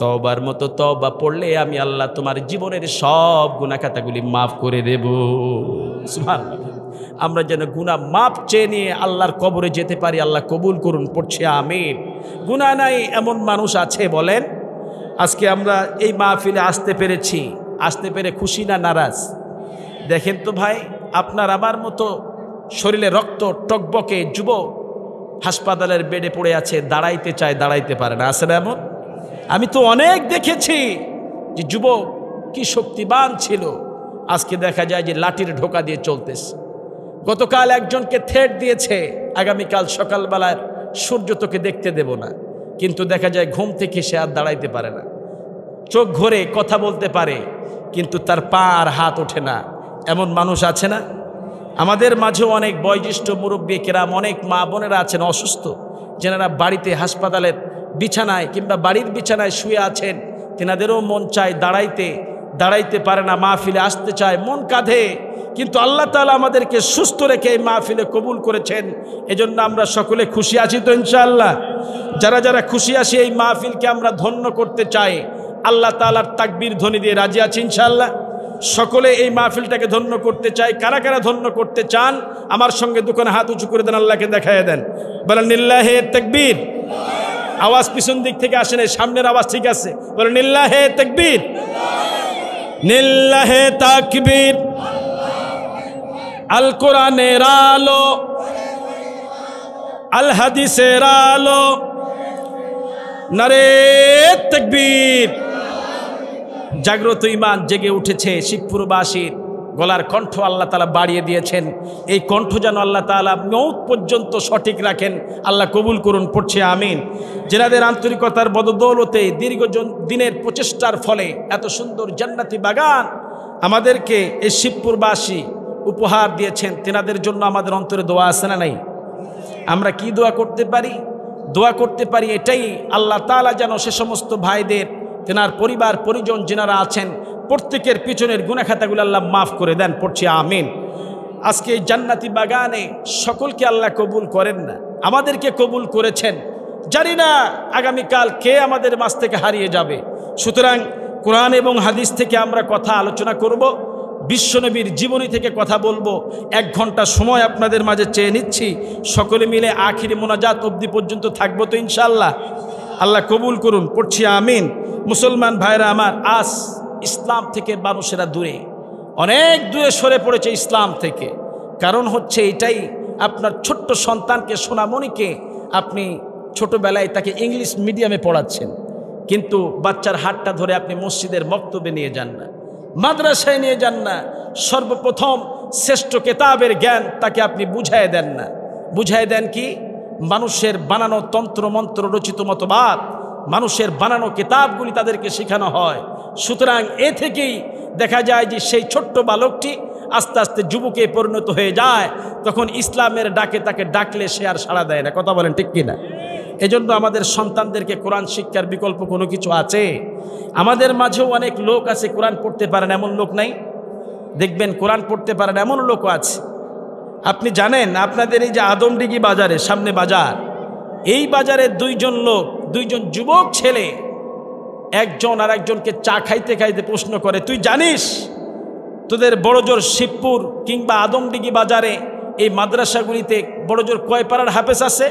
তওবার মতো তওবা পড়লে আমি আল্লাহ তোমার জীবনের সব গুনাহ খাতাগুলি মাফ করে দেব। সুবহানাল্লাহ। আমরা যেন গুনাহ মাপ চেয়ে নিয়ে আল্লাহর কবরে যেতে পারি, আল্লাহ কবুল করুন, পড়ছি আমিন। গুনাহ নাই এমন মানুষ আছে বলেন? আজকে আমরা এই মাহফিলে আসতে পেরেছি, আসতে পেরে খুশি না নারাজ? দেখেন তো ভাই, আপনার আমার মতো শরীরে রক্ত টকবকে যুবক হাসপাতালের বেডে পড়ে আছে, দাঁড়াইতে চায় দাঁড়াইতে পারে না, আছে না এমন? আমি তো অনেক দেখেছি যে যুবক কি শক্তিবান ছিল, আজকে দেখা যায় যে লাঠির ঢোকা দিয়ে চলতেছে। গতকাল একজনকে থ্রেট দিয়েছে আগামীকাল সকালবেলার সূর্য তোকে দেখতে দেব না, কিন্তু দেখা যায় ঘুম থেকে সে আর দাঁড়াইতে পারে না, চোখ ঘোরে কথা বলতে পারে কিন্তু তার পা আর হাত ওঠে না। এমন মানুষ আছে না? আমাদের মাঝেও অনেক বয়োজ্যেষ্ঠ মুরব্বী কেরাম, অনেক মা বোনেরা আছেন অসুস্থ, যেনারা বাড়িতে হাসপাতালের বিছানায় কিংবা বাড়ির বিছানায় শুয়ে আছেন, তেনাদেরও মন চায় দাঁড়াইতে পারে না, মাহফিলে আসতে চায়, মন কাঁধে, কিন্তু আল্লাহ তাআলা আমাদেরকে সুস্থ রেখে এই মাহফিলে কবুল করেছেন। এজন্য আমরা সকলে খুশি আছি তো ইনশাআল্লাহ? যারা যারা খুশি আছি এই মাহফিলকে আমরা ধন্য করতে চাই, আল্লাহ তাআলার তাকবীর ধ্বনি দিয়ে রাজি আছি ইনশাআল্লাহ? সকলে এই মাহফিলটাকে ধন্য করতে চাই। কারা কারা ধন্য করতে চান আমার সঙ্গে দুখানে হাত উঁচু করে দেন, আল্লাহকে দেখায় দেন, বলেন লিল্লাহি তাকবীর। আওয়াজ পিছন দিক থেকে আসে না, সামনের আওয়াজ ঠিক আছে, বলেন লিল্লাহি তাকবীর, লিল্লাহি তাকবীর। আল কোরআনের আলো, আল হাদিসের আলো, নারে তাকবীর। জাগ্রত ঈমান জেগে উঠেছে শিবপুরবাসীর, গলার কণ্ঠ আল্লাহ তাআলা বাড়িয়ে দিয়েছেন। এই কণ্ঠ যেন আল্লাহ তাআলা মওত পর্যন্ত সঠিক রাখেন, আল্লাহ কবুল করুন, পড়ছে আমিন। যেনাদের আন্তরিকতার বদৌলতে দীর্ঘ দিনের প্রচেষ্টার ফলে এত সুন্দর জান্নাতি বাগান আমাদেরকে এই শিবপুরবাসী উপহার দিয়েছেন, তেনাদের জন্য আমাদের অন্তরে দোয়া আছে না নাই? আমরা কি দোয়া করতে পারি? দোয়া করতে পারি এটাই, আল্লাহ তাআলা যেন সে সমস্ত ভাইদের, তেনার পরিবার পরিজন যেনারা আছেন প্রত্যেকের পিছনের গুনাহ খাতাগুলো আল্লাহ মাফ করে দেন, পড়ছি আমিন। আজকে এই জান্নাতি বাগানে সকলকে আল্লাহ কবুল করেন না, আমাদেরকে কবুল করেছেন। জানি না আগামীকাল কে আমাদের মাঝ থেকে হারিয়ে যাবে। সুতরাং কোরআন এবং হাদিস থেকে আমরা কথা আলোচনা করব, বিশ্বনবীর জীবনী থেকে কথা বলবো। 1 ঘন্টা সময় আপনাদের মাঝে চেয়ে নিচ্ছি, সকলে মিলে আখিরি মোনাজাত অবধি পর্যন্ত থাকবো তো ইনশাআল্লাহ? আল্লাহ কবুল করুন, পড়ছি আমিন। মুসলমান ভাইরা আমার, আজ ইসলাম থেকে মানুষেরা দূরে, অনেক দূরে সরে পড়েছে ইসলাম থেকে। কারণ হচ্ছে এটাই, আপনার ছোট্ট সন্তানকে, সোনামণিকে আপনি ছোটবেলায় তাকে ইংলিশ মিডিয়ামে পড়াচ্ছেন, কিন্তু বাচ্চার হাতটা ধরে আপনি মসজিদের বক্তব্যে নিয়ে যান না, মাদ্রাসায় নিয়ে যান না, সর্বপ্রথম শ্রেষ্ঠ কেতাবের জ্ঞান তাকে আপনি বুঝায় দেন না। বুঝায় দেন কি? মানুষের বানানো তন্ত্র মন্ত্র রচিত মতবাদ, মানুষের বানানো কিতাবগুলি তাদেরকে শেখানো হয়। সুতরাং এ থেকেই দেখা যায় যে সেই ছোট্ট বালকটি আস্তে আস্তে যুবকে পরিণত হয়ে যায়, তখন ইসলামের ডাকে তাকে ডাকলে সে আর সাড়া দেয় না। কথা বলেন ঠিক কিনা? এজন্য আমাদের সন্তানদেরকে কোরআন শিক্ষার বিকল্প কোনো কিছু আছে? আমাদের মাঝেও অনেক লোক আছে কোরআন পড়তে পারেন, এমন লোক নাই? দেখবেন কোরআন পড়তে পারেন এমন লোকও আছে। আপনি জানেন আপনাদের এই যে আদমডিগি বাজারে, সামনে বাজার, এই বাজারে দুইজন যুবক ছেলে একজন আর একজনকে চা খাইতে খাইতে প্রশ্ন করে, তুই জানিস তোদের বড়জোর শিবপুর কিংবা আদমডিগি বাজারে এই মাদ্রাসাগুলিতে বড়জোর কয় পাড়ার হাফেজ আছে?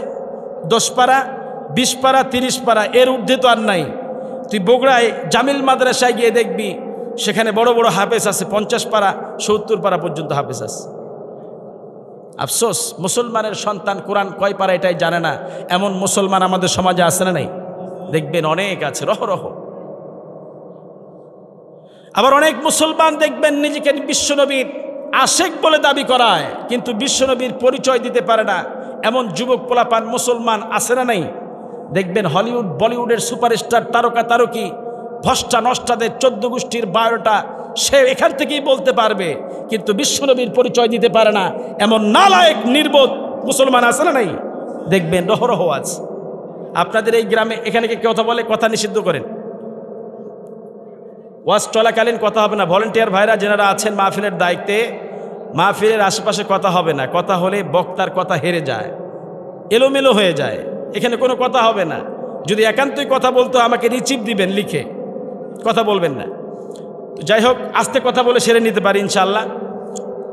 10 পাড়া, 20 পাড়া, 30 পাড়া, এর ঊর্ধ্বে তো আর নাই। তুই বগুড়ায় জামিল মাদ্রাসায় গিয়ে দেখবি সেখানে বড় বড় হাফেজ আছে, 50 পাড়া 70 পাড়া পর্যন্ত হাফেজ আছে। আফসোস, মুসলমানের সন্তান কোরআন কয় পাড়া এটাই জানে না, এমন মুসলমান আমাদের সমাজে আছে না নাই? দেখবেন অনেক আছে, রহ। আবার অনেক মুসলমান দেখবেন নিজেকে বিশ্বনবীর আশেক বলে দাবি করায়, কিন্তু বিশ্বনবীর পরিচয় দিতে পারে না, এমন যুবক পোলাপান মুসলমান আছে না নাই? দেখবেন হলিউড বলিউডের সুপারস্টার তারকা তারকি ভষ্টা নষ্টাদের 14 গোষ্ঠীর 12টা সে এখান থেকেই বলতে পারবে, কিন্তু বিশ্বনবীর পরিচয় দিতে পারে না, এমন নালায়েক নির্বোধ মুসলমান আছে না নাই? দেখবেন রহ আছে। আপনাদের এই গ্রামে এখানে কে কথা বলে? কথা নিষিদ্ধ করেন, ওয়াজ চলাকালীন কথা হবে না। ভলেন্টিয়ার ভাইরা যেনারা আছেন মাহফিলের দায়িত্বে, মাহফিলের আশেপাশে কথা হবে না। কথা হলে বক্তার কথা হেরে যায়, এলোমেলো হয়ে যায়, এখানে কোনো কথা হবে না। যদি একান্তই কথা বলতো আমাকে রিসিভ দিবেন, লিখে কথা বলবেন না। তো যাই হোক, আস্তে কথা বলে সেরে নিতে পারি ইনশাআল্লাহ।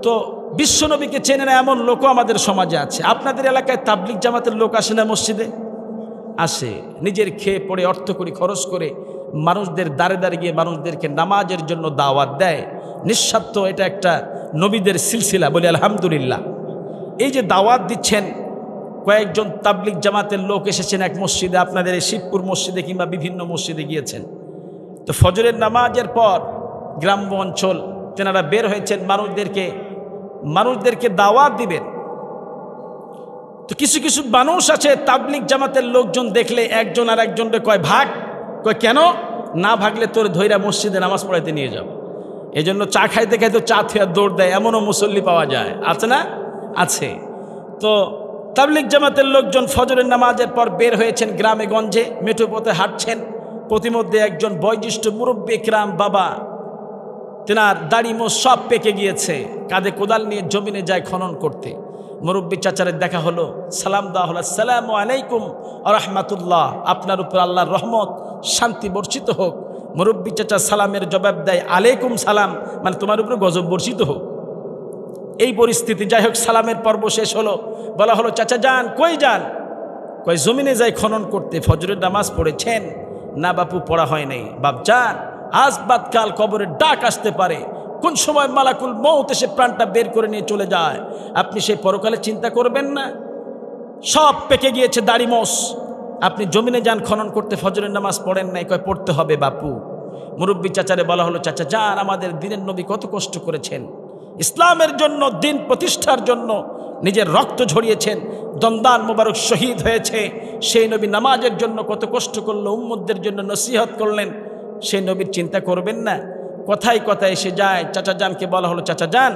তো বিশ্বনবীকে চেনে না এমন লোকও আমাদের সমাজে আছে। আপনাদের এলাকায় তাবলিগ জামাতের লোক আসে না মসজিদে? আসে, নিজের খেয়ে পড়ে অর্থ করি খরচ করে মানুষদের দাঁড়ে দাঁড়িয়ে গিয়ে মানুষদেরকে নামাজের জন্য দাওয়াত দেয়, নিঃস্বার্থ। এটা একটা নবীদের সিলসিলা, বলি আলহামদুলিল্লাহ। এই যে দাওয়াত দিচ্ছেন, কয়েকজন তাবলিগ জামাতের লোক এসেছেন এক মসজিদে, আপনাদের এই শিবপুর মসজিদে কিংবা বিভিন্ন মসজিদে গিয়েছেন। তো ফজরের নামাজের পর গ্রাম্য অঞ্চল তেনারা বের হয়েছেন মানুষদেরকে দাওয়াত দিবেন। তো কিছু কিছু মানুষ আছে তাবলিগ জামাতের লোকজন দেখলে একজন আর একজনকে কয় ভাগ, কয় কেন? না ভাগলে তোর ধৈরা মসজিদে নামাজ পড়াইতে নিয়ে যাও। এই জন্য চা খাইতে খাইতে চা থুয়া দৌড় দেয়, এমনও মুসল্লি পাওয়া যায়, আছে না? আছে। তো তাবলিগ জামাতের লোকজন ফজরের নামাজের পর বের হয়েছেন গ্রামে গঞ্জে, মেঠো পথে হাঁটছেন। প্রতিমধ্যে একজন বয়োজ্যেষ্ঠ মুরব্বী একরাম বাবা, তেনার দাড়ি মোছ সব পেকে গিয়েছে, কাঁধে কোদাল নিয়ে জমিনে যায় খনন করতে। মুরব্বী চাচারের দেখা হলো, সালাম দেওয়া হলো, আসসালামু আলাইকুম ওয়া রাহমাতুল্লাহ, আপনার উপর আল্লাহর রহমত শান্তি বর্ষিত হোক। মুরব্বী চাচা সালামের জবাব দেয় আলাইকুম সালাম, মানে তোমার উপরে গজব বর্ষিত হোক। এই পরিস্থিতি। যাই হোক, সালামের পর্ব শেষ হলো। বলা হলো, চাচা যান, কই যান? কই জমিনে যাই খনন করতে। ফজরের নামাজ পড়েছেন? না বাপু, পড়া হয় নাই। বাপ যান, আজ বাদ কাল কবরের ডাক আসতে পারে, কোন সময় মালাকুল মউত এসে প্রাণটা বের করে নিয়ে চলে যায়, আপনি সেই পরকালে চিন্তা করবেন না? সব পেকে গিয়েছে দাড়ি মোষ, আপনি জমিনে যান খনন করতে, ফজরের নামাজ পড়েন নাই। কয় পড়তে হবে বাপু। মুরব্বী চাচারে বলা হলো, চাচা যান, আমাদের দিনের নবী কত কষ্ট করেছেন, ইসলামের জন্য, দিন প্রতিষ্ঠার জন্য নিজের রক্ত ঝরিয়েছেন, দমদান মোবারক শহীদ হয়েছে। সেই নবী নামাজের জন্য কত কষ্ট করলো, উম্মতদের জন্য নসিহত করলেন, সেই নবীর চিন্তা করবেন না? কথায় কথায় এসে যায়। চাচা জানকে বলা হলো, চাচা যান,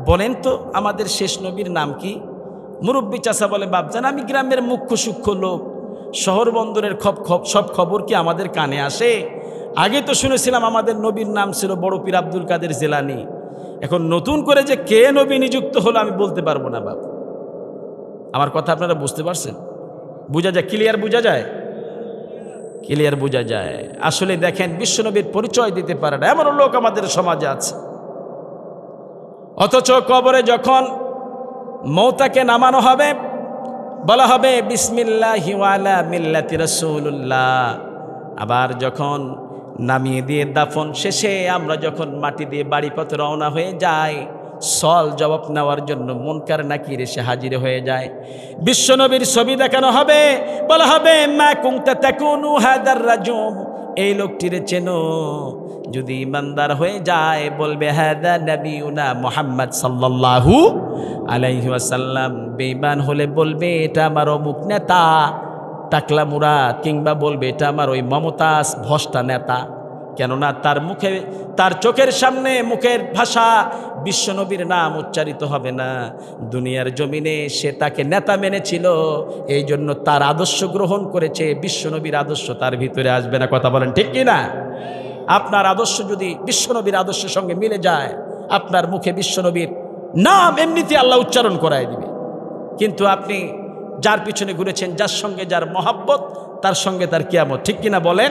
বলেন তো আমাদের শেষ নবীর নাম কি? মুরব্বী চাচা বলে, বাপজান, আমি গ্রামের মুখ্য সূক্ষ্ম লোক, শহর বন্দরের সব খবর কি আমাদের কানে আসে? আগে তো শুনেছিলাম আমাদের নবীর নাম ছিল বড় পীর আব্দুল কাদের জিলানী, এখন নতুন করে যে কে নবী নিযুক্ত হলো আমি বলতে পারবো না বাপ। আমার কথা আপনারা বুঝতে পারছেন? বোঝা যায়, ক্লিয়ার বোঝা যায়, ক্লিয়ার বোঝা যায়। আসলে দেখেন, বিশ্বনবীর পরিচয় দিতে পারে না এমন লোক আমাদের সমাজে আছে। অথচ কবরে যখন মৌতাকে নামানো হবে, বলা হবে বিসমিল্লাহি ওয়া আলা মিল্লাতি রাসূলুল্লাহ। আবার যখন নামিয়ে দিয়ে দাফন শেষে আমরা যখন মাটি দিয়ে বাড়ি পথে রওনা হয়ে যাই, সল জবাব নেওয়ার জন্য মুনকার নাকির এসে হাজির হয়ে যায়। বিশ্বনবীর ছবি দেখানো হবে, বলা হবে মা কুনতা তাকুনু হাদার রাজুল, এই লোকটিরে চেনো? যদি ইমানদার হয়ে যায় বলবে হাদা নবিয়ুনা মুহাম্মদ সাল্লাল্লাহু আলাইহি ওয়াসাল্লাম। বেঈমান হলে বলবে এটা আমার অমুক নেতা টাকলা মুরাদ, কিংবা বলবে এটা আমার ওই মমতাজ ভষ্টা নেতা। কেননা তার মুখে, তার চোখের সামনে, মুখের ভাষা বিশ্বনবীর নাম উচ্চারিত হবে না। দুনিয়ার জমিনে সে তাকে নেতা মেনেছিল, এই জন্য তার আদর্শ গ্রহণ করেছে, বিশ্বনবীর আদর্শ তার ভিতরে আসবে না। কথা বলেন ঠিক কি না? আপনার আদর্শ যদি বিশ্বনবীর আদর্শের সঙ্গে মিলে যায়, আপনার মুখে বিশ্বনবীর নাম এমনিতে আল্লাহ উচ্চারণ করায় দিবে। কিন্তু আপনি যার পিছনে ঘুরেছেন, যার সঙ্গে যার মহাব্বত, তার সঙ্গে তার কিয়ামত। ঠিক কিনা বলেন?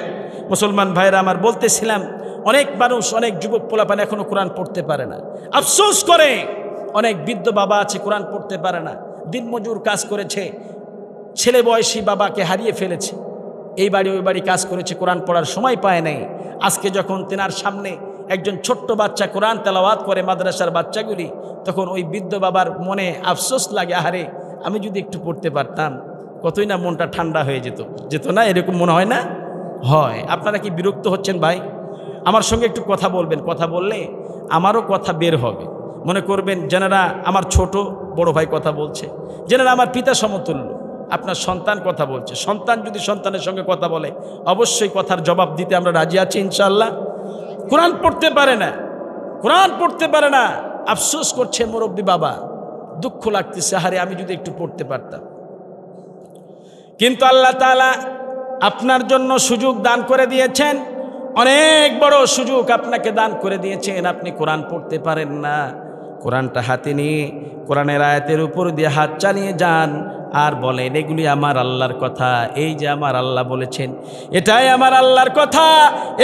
মুসলমান ভাইরা আমার, বলতেছিলাম অনেক মানুষ, অনেক যুবক পোলাপান এখনো কোরআন পড়তে পারে না, আফসোস করে। অনেক বৃদ্ধ বাবা আছে কোরআন পড়তে পারে না, দিনমজুর কাজ করেছে, ছেলে বয়সী বাবাকে হারিয়ে ফেলেছে, এই বাড়ি ওই বাড়ি কাজ করেছে, কোরআন পড়ার সময় পায় নাই। আজকে যখন তেনার সামনে একজন ছোট্ট বাচ্চা কোরআন তেলাওয়াত করে, মাদ্রাসার বাচ্চাগুলি, তখন ওই বৃদ্ধ বাবার মনে আফসোস লাগে, আহারে আমি যদি একটু পড়তে পারতাম, কতই না মনটা ঠান্ডা হয়ে যেত না? এরকম মনে হয় না? হয়। আপনারা কি বিরক্ত হচ্ছেন ভাই? আমার সঙ্গে একটু কথা বলবেন, কথা বললে আমারও কথা বের হবে। মনে করবেন যেনারা আমার ছোট বড় ভাই কথা বলছে, যেনারা আমার পিতা সমতুল্য, আপনার সন্তান কথা বলছে, সন্তান যদি সন্তানের সঙ্গে কথা বলে, অবশ্যই কথার জবাব দিতে আমরা রাজি আছি ইনশাআল্লাহ। কোরআন পড়তে পারে না, কোরআন পড়তে পারে না, আফসোস করছে মুরব্বী বাবা, দুঃখ লাগতেছে, আহারে আমি যদি একটু পড়তে পারতাম। কিন্তু আল্লাহ তাআলা আপনার জন্য সুযোগ দান করে দিয়েছেন, অনেক বড় সুযোগ আপনাকে দান করে দিয়েছেন। আপনি কোরআন পড়তে পারেন না, কোরআনটা হাতে নিয়ে কোরআনের আয়াতের উপর দিয়ে হাত চালিয়ে যান আর বলেন, এগুলি আমার আল্লাহর কথা, এই যে আমার আল্লাহ বলেছেন, এটাই আমার আল্লাহর কথা,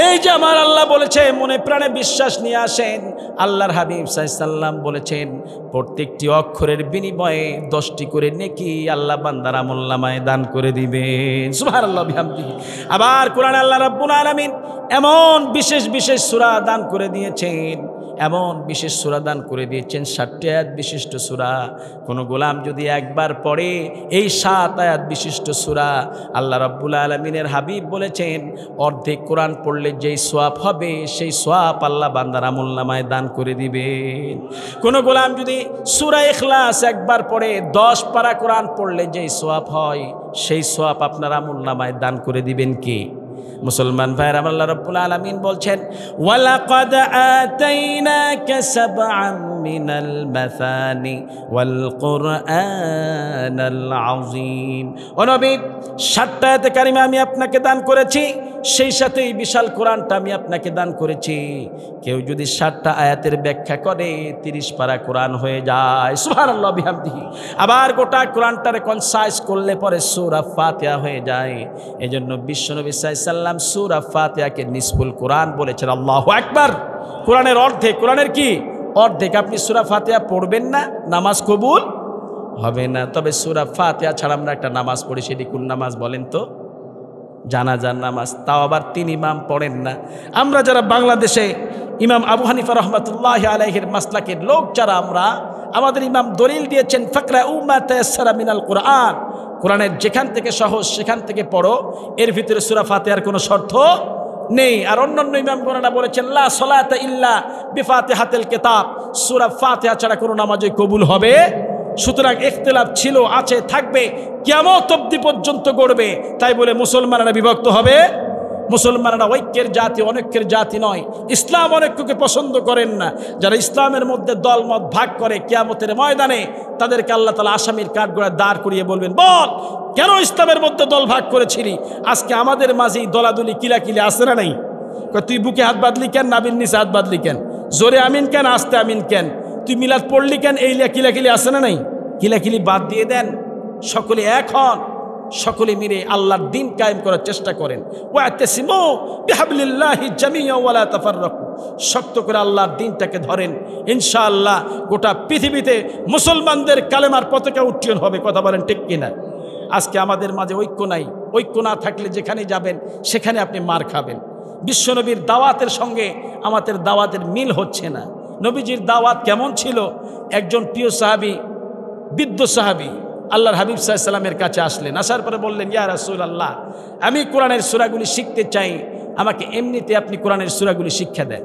এই যে আমার আল্লাহ বলেছে, মনে প্রাণে বিশ্বাস নিয়ে আসেন। আল্লাহর হাবিব সাল্লাল্লাহু আলাইহি ওয়াসাল্লাম বলেছেন, প্রত্যেকটি অক্ষরের বিনিময়ে 10টি করে নেকি আল্লাহ বান্দার আমলনামায় দান করে দিবেন। সুবহানাল্লাহ বিহামদিহি। আবার কোরআনে আল্লাহ রাব্বুল আলামিন এমন বিশেষ বিশেষ সূরা দান করে দিয়েছেন, এমন বিশেষ সূরা দান করে দিয়েছেন, 7টি আয়াত বিশিষ্ট সূরা। কোনো গোলাম যদি একবার পড়ে এই 7 আয়াত বিশিষ্ট সূরা, আল্লাহ রাব্বুল আলামিনের হাবিব বলেছেন, অর্ধেক কোরআন পড়লে যেই সওয়াব হবে, সেই সওয়াব আল্লাহ বান্দার আমলনামায় দান করে দিবেন। কোনো গোলাম যদি সূরা ইখলাস একবার পড়ে, 10 পারা কোরআন পড়লে যেই সওয়াব হয়, সেই সওয়াব আপনার আমলনামায় দান করে দিবেন কে? মুসলমান ভাইরা, আল্লাহ রাব্বুল আলামিন বলছেন, ওয়ালাকাদ আতাইনাকা সাবআম মিনাল মাসানি ওয়াল কুরআনাল আযীম। ও নবী, 7টা আয়াতে কারিমা আমি আপনাকে দান করেছি, সেই সাথে এই বিশাল কোরআনটা আমি আপনাকে দান করেছি। কেউ যদি 7টা আয়াতের ব্যাখ্যা করে, 30 পারা কোরআন হয়ে যায়। সুবহানাল্লাহ বিহামদিহি। আবার গোটা কোরআনটারে কনসাইজ করলে পরে সূরা ফাতিহা হয়ে যায়। এজন্য বিশ্বনবী সাল্লাল্লাহু আলাইহি ওয়াসাল্লাম সূরা ফাতিহাকে নিসফুল কোরআন বলেছেন। আল্লাহু আকবার। কোরআনের অর্ধেক, কোরআনের কি অর্ধেক। আপনি সূরা ফাতিহা পড়বেন না, নামাজ কবুল হবে না। তবে সূরা ফাতিহা ছাড়া আমরা একটা নামাজ পড়ি, সেটি কোন নামাজ বলেন তো? জানাজার নামাজ, তাও আবার 3 ইমাম পড়েন না। আমরা যারা বাংলাদেশে ইমাম আবু হানিফা রাহমাতুল্লাহি আলাইহির মাসলাকের লোক, যারা আমরা, আমাদের ইমাম দলিল দিয়েছেন, ফাকরাউ মা তায়াসসারা মিনাল কোরআন, কোরআনের যেখান থেকে সহজ সেখান থেকে পড়ো, এর ভিতরে সূরা ফাতিহার কোনো শর্ত নেই। আর অন্যান্য ইমামগণরা বলেছেন, লা সালাতা ইল্লা বিফাতিহাতিল কিতাব, সূরা ফাতিহা ছাড়া কোনো নামাজই কবুল হবে। সুতরাং ইখতিলাফ ছিল, আছে, থাকবে, কিয়ামত অবধি পর্যন্ত গড়বে। তাই বলে মুসলমানরা বিভক্ত হবে? মুসলমানরা ঐক্যের জাতি, অনৈক্যের জাতি নয়। ইসলাম অনৈক্যকে পছন্দ করেন না। যারা ইসলামের মধ্যে দলমত ভাগ করে, কিয়ামতের ময়দানে তাদেরকে আল্লাহ তাআলা আসামির কাঠগড়ায় দাঁড় করিয়ে বলবেন, বল কেন ইসলামের মধ্যে দল ভাগ করেছিলি? আজকে আমাদের মাঝেই দলাদলি কিলাকিলি আসে না নাই? তুই বুকে হাত বাঁধলি কেন, নাবির নিচে হাত বাঁধলি কেন, জোরে আমিন কেন, আস্তে আমিন কেন, তুই মিলাদ পড়লি কেন, এই কিলাকিলি আসে না নাই? কিলাকিলি বাদ দিয়ে দেন, সকলে এক হন, সকলে মিলে আল্লাহর দ্বীন কায়েম করার চেষ্টা করেন। ওয়াতাসিমু বিহাবলিল্লাহি জামিআ ওয়া লা তাফাররাকু, শক্ত করে আল্লাহর দ্বীনটাকে ধরেন, ইনশাআল্লাহ গোটা পৃথিবীতে মুসলমানদের কালেমার পতাকা উত্তোলন হবে। কথা বলেন ঠিক কিনা? আজকে আমাদের মাঝে ঐক্য নাই। ঐক্য না থাকলে যেখানে যাবেন সেখানে আপনি মার খাবেন। বিশ্বনবীর দাওয়াতের সঙ্গে আমাদের দাওয়াতের মিল হচ্ছে না। নবীজির দাওয়াত কেমন ছিল? একজন প্রিয় সাহাবী, বৃদ্ধ সাহাবী আল্লাহর হাবিব সাল্লাল্লাহু আলাইহি ওয়াসাল্লামের কাছে আসলেন। আসার পরে বললেন, ইয়া রাসূলুল্লাহ, আমি কোরআনের সূরাগুলি শিখতে চাই, আমাকে এমনিতে আপনি কোরআনের সূরাগুলি শিক্ষা দেন।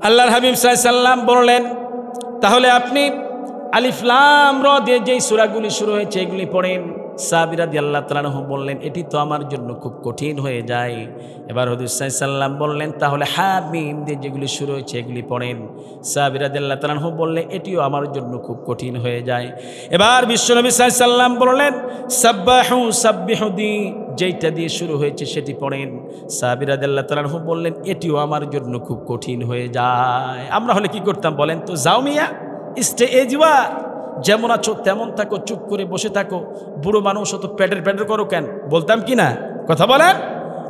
আল্লাহর হাবিব সাল্লাল্লাহু আলাইহি ওয়াসাল্লাম বললেন, তাহলে আপনি আলিফ লাম র দিয়ে যেই সূরাগুলি শুরু হয়েছে এগুলি পড়েন। সাহাবী রাদিয়াল্লাহু তাআলা আনহু বললেন এটি তো আমার জন্য খুব কঠিন হয়ে যায়। এবার হুজুর সাল্লাল্লাহু আলাইহি সাল্লাম বললেন তাহলে হামিম দিয়ে যেগুলি শুরু হয়েছে এগুলি পড়েন। সাহাবী রাদিয়াল্লাহু তাআলা আনহু বললেন এটিও আমার জন্য খুব কঠিন হয়ে যায়। এবার বিশ্বনবী সাল্লাল্লাহু আলাইহি সাল্লাম বললেন সাব্বাহু সাব্বিহুদি যেইটা দিয়ে শুরু হয়েছে সেটি পড়েন। সাহাবী রাদিয়াল্লাহু তাআলা আনহু বললেন এটিও আমার জন্য খুব কঠিন হয়ে যায়। আমরা হলে কি করতাম বলেন তো? যাও মিয়া স্টে এজওয়া, যেমন আছো তেমন থাকো, চুপ করে বসে থাকো, বুড়ো মানুষ অত প্যাডের প্যাডের করো কেন, বলতাম কি না? কথা বলেন।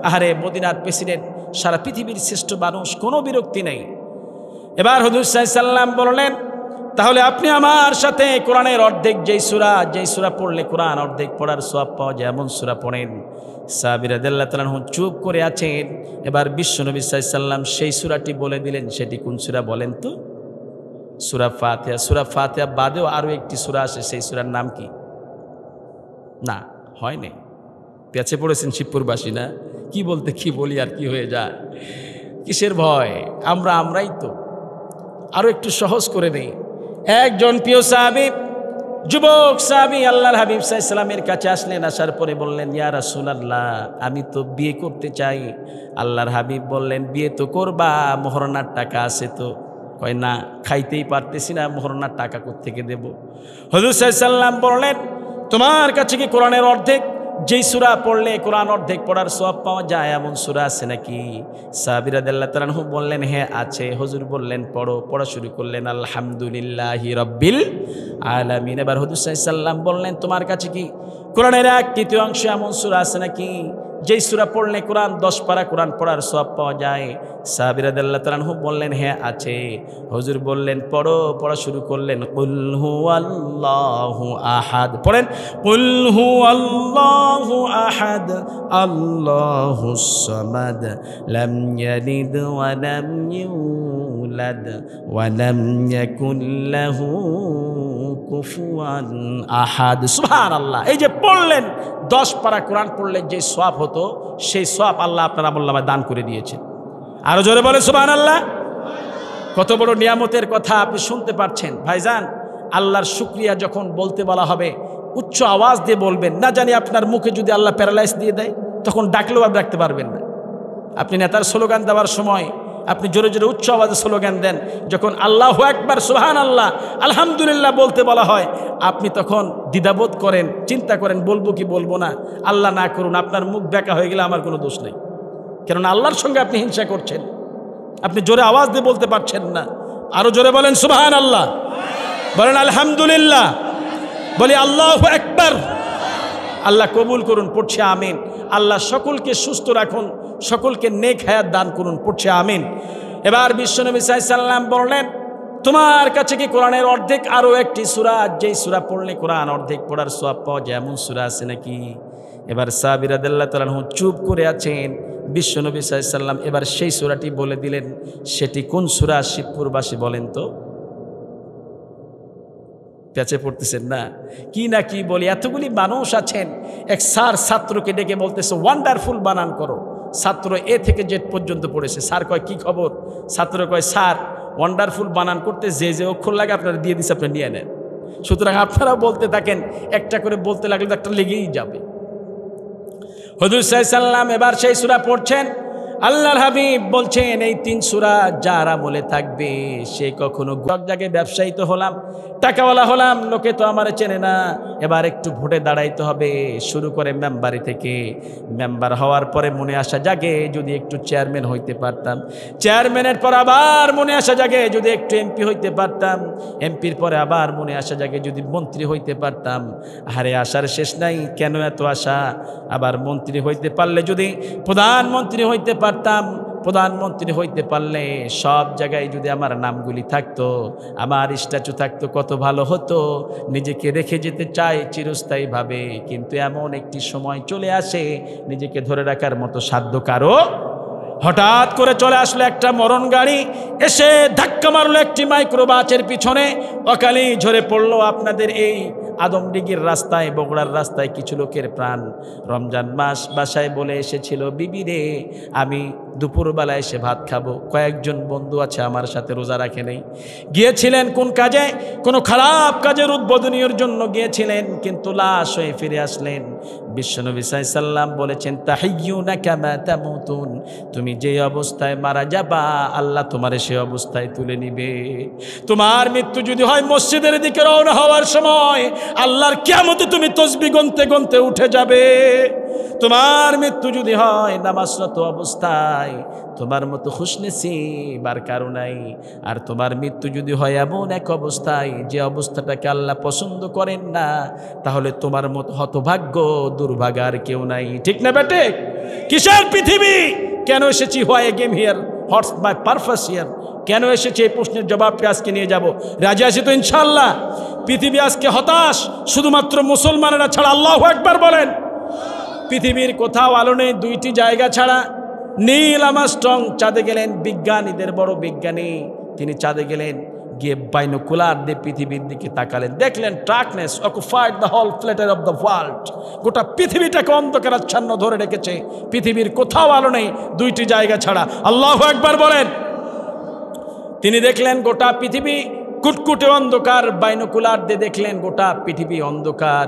আহারে মদিনার প্রেসিডেন্ট, সারা পৃথিবীর শ্রেষ্ঠ মানুষ, কোনো বিরক্তি নেই। এবার হুজুর সাল্লাল্লাহু আলাইহি সাল্লাম বললেন তাহলে আপনি আমার সাথে কোরআনের অর্ধেক যেই সূরা পড়লে কোরআন অর্ধেক পড়ার সওয়াব পাওয়া যায় এমন সূরা পড়েন। সাহাবী রাদিয়াল্লাহু তাআলা আনহু চুপ করে আছেন। এবার বিশ্বনবী সাল্লাল্লাহু আলাইহি সাল্লাম সেই সূরাটি বলে দিলেন। সেটি কোন সূরা বলেন তো? সূরা ফাতিহা। সূরা ফাতিহা বাদেও আরও একটি সূরা আছে, সেই সূরার নাম কি? না হয়নি, পেঁচে পড়েছেন শিবপুরবাসী না? কি বলতে কি বলি আর কি হয়ে যায়, কিসের ভয়? আমরাই তো। আরও একটু সহজ করে নেই। একজন প্রিয় সাহাবী, যুবক সাহাবী আল্লাহর হাবিব সাল্লাল্লাহু আলাইহি সাল্লামের কাছে আসলেন। আসার পরে বললেন ইয়া রাসূলুল্লাহ আমি তো বিয়ে করতে চাই। আল্লাহর হাবিব বললেন বিয়ে তো করবা, মোহরানার টাকা আছে তো? কয় না, খাইতেই পারতেছি না, মোহরানার টাকা কোত্থেকে দেব? হুজুর সাল্লাল্লাহু আলাইহি সাল্লাম বললেন তোমার কাছে কি কোরআনের অর্ধেক যেই সূরা পড়লে কোরআন অর্ধেক পড়ার সওয়াব পাওয়া যায় এমন সূরা আছে নাকি? সাহাবী রাদিয়াল্লাহু তাআলা আনহু বললেন হ্যাঁ আছে। হুজুর বললেন পড়ো। পড়া শুরু করলেন আলহামদুলিল্লাহি রাব্বিল আলামিন। এবার হুজুর সাল্লাল্লাহু আলাইহি সাল্লাম বললেন তোমার কাছে কি কোরআনের 1/3 এমন সূরা আছে নাকি যেই সূরা পড়লে কোরআন 10 পারা কোরআন পড়ার সওয়াব পাওয়া যায়? সাহাবী রাদিয়াল্লাহু তাআলা আনহু বললেন হ্যাঁ আছে। হুজুর বললেন পড়ো। পড়া শুরু করলেন কুল হুয়াল্লাহু আহাদ। পড়েন কুল হুয়াল্লাহু আহাদ আল্লাহুস সামাদ লাম ইয়ালিদ ওয়া লাম ইউলাদ ওয়া লাম ইয়াকুল লাহু কুফুয়ান আহাদ। সুবহানাল্লাহ। এই যে পড়লেন 10 পারা কোরআন পড়লে যে সওয়াব হতো সেই সওয়াব আল্লাহ আপনার আমলনামায় দান করে দিয়েছেন। আরো জোরে বলে সুবহানাল্লাহ। কত বড় নিয়ামতের কথা আপনি শুনতে পাচ্ছেন ভাইজান। আল্লাহর শুকরিয়া যখন বলতে বলা হবে উচ্চ আওয়াজ দিয়ে বলবেন। না জানি আপনার মুখে যদি আল্লাহ প্যারালাইজ দিয়ে দেয় তখন ডাকলেও আপনি ডাকতে পারবেন না। আপনি নেতার স্লোগান দেওয়ার সময় আপনি জোরে জোরে উচ্চ আওয়াজে স্লোগান দেন, যখন আল্লাহু আকবার সুবহানাল্লাহ আলহামদুলিল্লাহ বলতে বলা হয় আপনি তখন দ্বিধাবোধ করেন, চিন্তা করেন বলবো কি বলবো না। আল্লাহ না করুন আপনার মুখ বেঁকা হয়ে গেলে আমার কোনো দোষ নেই, কেননা আল্লাহর সঙ্গে আপনি হিংসা করছেন। আপনি জোরে আওয়াজ দিয়ে বলতে পারছেন না। আরো জোরে বলেন সুবহানাল্লাহ, বলেন আলহামদুলিল্লাহ, বলি আল্লাহু আকবার। আল্লাহ কবুল করুন, পড়ছে আমিন। আল্লাহ সকলকে সুস্থ রাখুন, সকলকে নেক হায়াত দান করুন, পড়ছে আমিন। এবার বিশ্বনবী সাল্লাল্লাহু আলাইহি সাল্লাম বললেন তোমার কাছে কি কোরআনের অর্ধেক আরও একটি সূরা যেই সূরা পড়লে কোরআন অর্ধেক পড়ার সওয়াব পাওয়া যায় এমন সূরা আছে নাকি? এবার সাহাবী রাদিয়াল্লাহু তাআলা আনহু চুপ করে আছেন। বিশ্বনবী সাল্লাল্লাহু আলাইহি সাল্লাম এবার সেই সূরাটি বলে দিলেন। সেটি কোন সূরা শিবপুরবাসী বলেন তো? পেঁচে পড়তেছেন না? কি না কি বলি, এতগুলি মানুষ আছেন। এক স্যার ছাত্রকে ডেকে বলতেছে ওয়ান্ডারফুল বানান করো। ছাত্র এ থেকে জেড পর্যন্ত পড়েছে। স্যার কয় কি খবর? ছাত্র কয় স্যার ওয়ান্ডারফুল বানান করতে যে যে অক্ষর লাগে আপনারা দিয়ে দিচ্ছে, আপনি নিয়ে নেন। সুতরাং আপনারাও বলতে থাকেন, একটা করে বলতে লাগলে তো একটা লেগেই যাবে। হুজুর সাল্লাল্লাহু আলাইহি সাল্লাম এবার সেই সূরা পড়ছেন। আল্লাহর হাবিব বলছেন এই 3 সূরা যার আমলে থাকবে সে কখনো জায়গায় ব্যবসায়ী তো হলাম, টাকাওয়ালা হলাম, লোকে তো আমার চেনে না, এবার একটু ভোটে দাঁড়াইতে হবে। শুরু করে মেম্বারি থেকে। মেম্বার হওয়ার পরে মনে আসা জাগে যদি একটু চেয়ারম্যান হইতে পারতাম। চেয়ারম্যানের পর আবার মনে আসা জাগে যদি একটু এমপি হইতে পারতাম। এমপির পরে আবার মনে আসা জাগে যদি মন্ত্রী হইতে পারতাম। আরে আশার শেষ নাই, কেন এত আশা? আবার মন্ত্রী হইতে পারলে যদি প্রধানমন্ত্রী হইতে পারতাম, প্রধানমন্ত্রী হইতে পারলে সব জায়গায় যদি আমার নামগুলি থাকতো, আমার স্ট্যাচু থাকতো, কত ভালো হতো। নিজেকে রেখে যেতে চাই চিরস্থায়ীভাবে, কিন্তু এমন একটি সময় চলে আসে নিজেকে ধরে রাখার মতো সাধ্য কারো। হঠাৎ করে চলে আসলো একটা মরণ গাড়ি, এসে ধাক্কা মারলো একটি মাইক্রোবাসের পিছনে, অকালেই ঝরে পড়লো আপনাদের এই আদমডিগির রাস্তায়, বগুড়ার রাস্তায় কিছু লোকের প্রাণ। রমজান মাস, বাসায় বলে এসেছিল, বিবি রে আমি দুপুরবেলা এসে ভাত খাবো। কয়েকজন বন্ধু আছে আমার সাথে, রোজা রাখে নেই। গিয়েছিলেন কোন কাজে? কোনো খারাপ কাজের উদ্বোধনীর জন্য গিয়েছিলেন, কিন্তু লাশ হয়ে ফিরে আসলেন। বিশ্বনবী সাল্লাল্লাহু আলাইহি ওয়াসাল্লাম বলেছেন, তাহিয়্যুনা কামা তামুতুন, তুমি যে অবস্থায় মারা যাবা আল্লাহ তোমার সে অবস্থায় তুলে নিবে। তোমার মৃত্যু যদি হয় মসজিদের দিকে রওনা হওয়ার সময়, আল্লাহর কিয়ামতে তুমি তাসবিহ গুনতে গুনতে উঠে যাবে। তোমার মৃত্যু যদি হয় নামাজরত অবস্থায়, তোমার মতো খুশনসিব আর কারো নাই। আর তোমার মৃত্যু যদি হয় এমন এক অবস্থায়, যে অবস্থাটাকে আল্লাহ পছন্দ করেন না, তাহলে তোমার মতো হতভাগ্য দুর্ভাগা আর কেউ নাই। ঠিক না বেটে? কিসের পৃথিবী? কেন এসেছি? Why A game here, what's my purpose here? কেন এসেছি এই প্রশ্নের জবাবকে আজকে নিয়ে যাব। রাজি আছি তো ইনশাআল্লাহ? পৃথিবী আজকে হতাশ শুধুমাত্র মুসলমানেরা ছাড়া। আল্লাহু আকবার বলেন। পৃথিবীর কোথাও আলো নেই দুইটি জায়গা ছাড়া। নীল আর্মস্ট্রং চাঁদে গেলেন, বিজ্ঞানীদের বড় বিজ্ঞানী, তিনি চাঁদে গেলেন, গিয়ে বাইনোকুলার দিয়ে পৃথিবীর দিকে তাকালেন, দেখলেন darkness occupied the whole platter of the world. গোটা পৃথিবীটাকে অন্ধকার আচ্ছন্ন ধরে রেখেছে। পৃথিবীর কোথাও আলো নেই দুইটি জায়গা ছাড়া। আল্লাহু আকবার বলেন। তিনি দেখলেন গোটা পৃথিবী কুটকুটে অন্ধকার, বাইনোকুলার দিয়ে দেখলেন গোটা পৃথিবী অন্ধকার।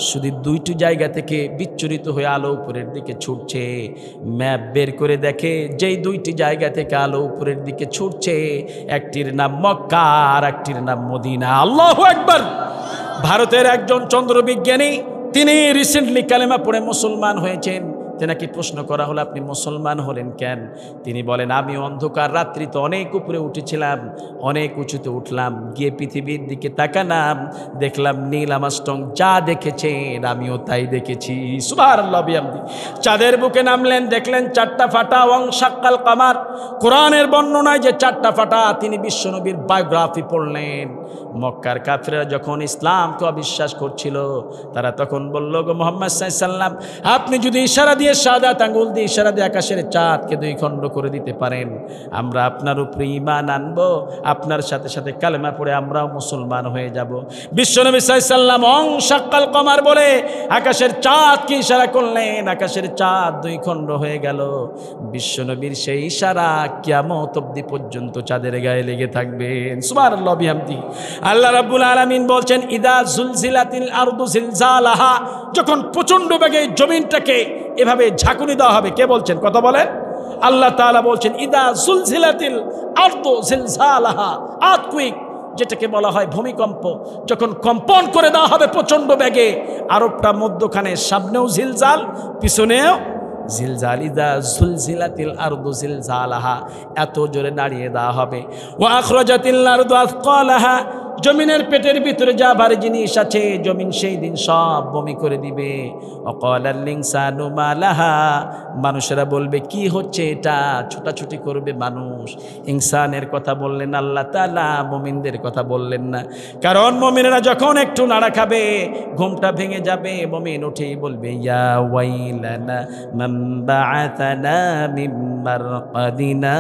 শুধু দুইটি জায়গা থেকে বিচ্ছুরিত হয়ে আলো উপরের দিকে ছুটছে। ম্যাপ বের করে দেখে যেই দুইটি জায়গা থেকে আলো উপরের দিকে ছুটছে, একটির নাম মক্কা আর একটির নাম মদিনা। আল্লাহু আকবার। ভারতের একজন চন্দ্রবিজ্ঞানী, তিনি রিসেন্টলি কালেমা পড়ে মুসলমান হয়েছেন। তেনাকে প্রশ্ন করা হলো, আপনি মুসলমান হলেন কেন? তিনি বলেন, আমি অন্ধকার রাত্রিতে অনেক উপরে উঠেছিলাম, অনেক উঁচুতে উঠলাম, গিয়ে পৃথিবীর দিকে তাকালাম, দেখলাম নীল আর্মস্ট্রং যা দেখেছেন আমিও তাই দেখেছি। সুবহানাল্লাহ বিহামদি। চাঁদের বুকে নামলেন, দেখলেন চারটা ফাটা, ওয়ানশাক্কাল কামার। কোরআনের বর্ণনায় যে চারটা ফাটা, তিনি বিশ্বনবীর বায়োগ্রাফি পড়লেন। মক্কার কাফেররা যখন ইসলামকে অবিশ্বাস করছিল, তারা তখন বলল, গো মুহাম্মদ সাল্লাল্লাহু আলাইহি ওয়াসাল্লাম, আপনি যদি ইশারা দিয়ে শাহাদাত আঙ্গুল দিয়ে ইশারা দিয়ে আকাশের চাঁদকে দুই খণ্ড করে দিতে পারেন, আমরা আপনার উপরে ঈমান আনবো, আপনার সাথে সাথে কালেমা পড়ে আমরাও মুসলমান হয়ে যাব। বিশ্বনবী সাল্লাল্লাহু আলাইহি ওয়াসাল্লাম ওয়ানশাক্কাল কামার বলে আকাশের চাঁদকে ইশারা করলেন, আকাশের চাঁদ দুই খণ্ড হয়ে গেল। বিশ্বনবীর সেই ইশারা কিয়ামত অবধি পর্যন্ত চাঁদের গায়ে লেগে থাকবেন। সুবহানাল্লাহ বিহামদি। আল্লাহ রাব্বুল আলামিন বলছেন, ইদা জুলজিলাতিল আরদু জিলজালাহা, যখন প্রচন্ড বেগে জমিনটাকে এভাবে ঝাঁকুনি দেওয়া হবে। কে বলছেন? কথা বলেন। আল্লাহ তাআলা বলছেন, ইদা জুলজিলাতিল আরদু জিলজালাহা, আর্থকুইক, যেটাকে বলা হয় ভূমিকম্প, যখন কম্পন করে দেওয়া হবে প্রচন্ড বেগে। আরবটা মধ্যখানে, সামনেও জিলজাল পিছনেও জিলজাল। ইদা জুলজিলাতিল আরদু জিলজালাহা, এত জোরে নাড়িয়ে দেওয়া হবে। ওয়া আখরাজাতিল আরদু আথকালাহা, জমিনের পেটের ভিতরে যা ভারী জিনিস আছে, জমিন সেই দিন সব বমি করে দিবে। ওয়াকালাল ইনসানু মা লাহা, মানুষেরা বলবে কি হচ্ছে এটা, ছোটাছুটি করবে মানুষ। ইনসানের কথা বললেন আল্লাহ তাআলা, মুমিনদের কথা বললেন না। কারণ মুমিনেরা যখন একটু নাড়া খাবে, ঘুমটা ভেঙে যাবে, মুমিন উঠেই বলবে, ইয়া ওয়াইলানা মান বাআসানা মিন মারকাদিনা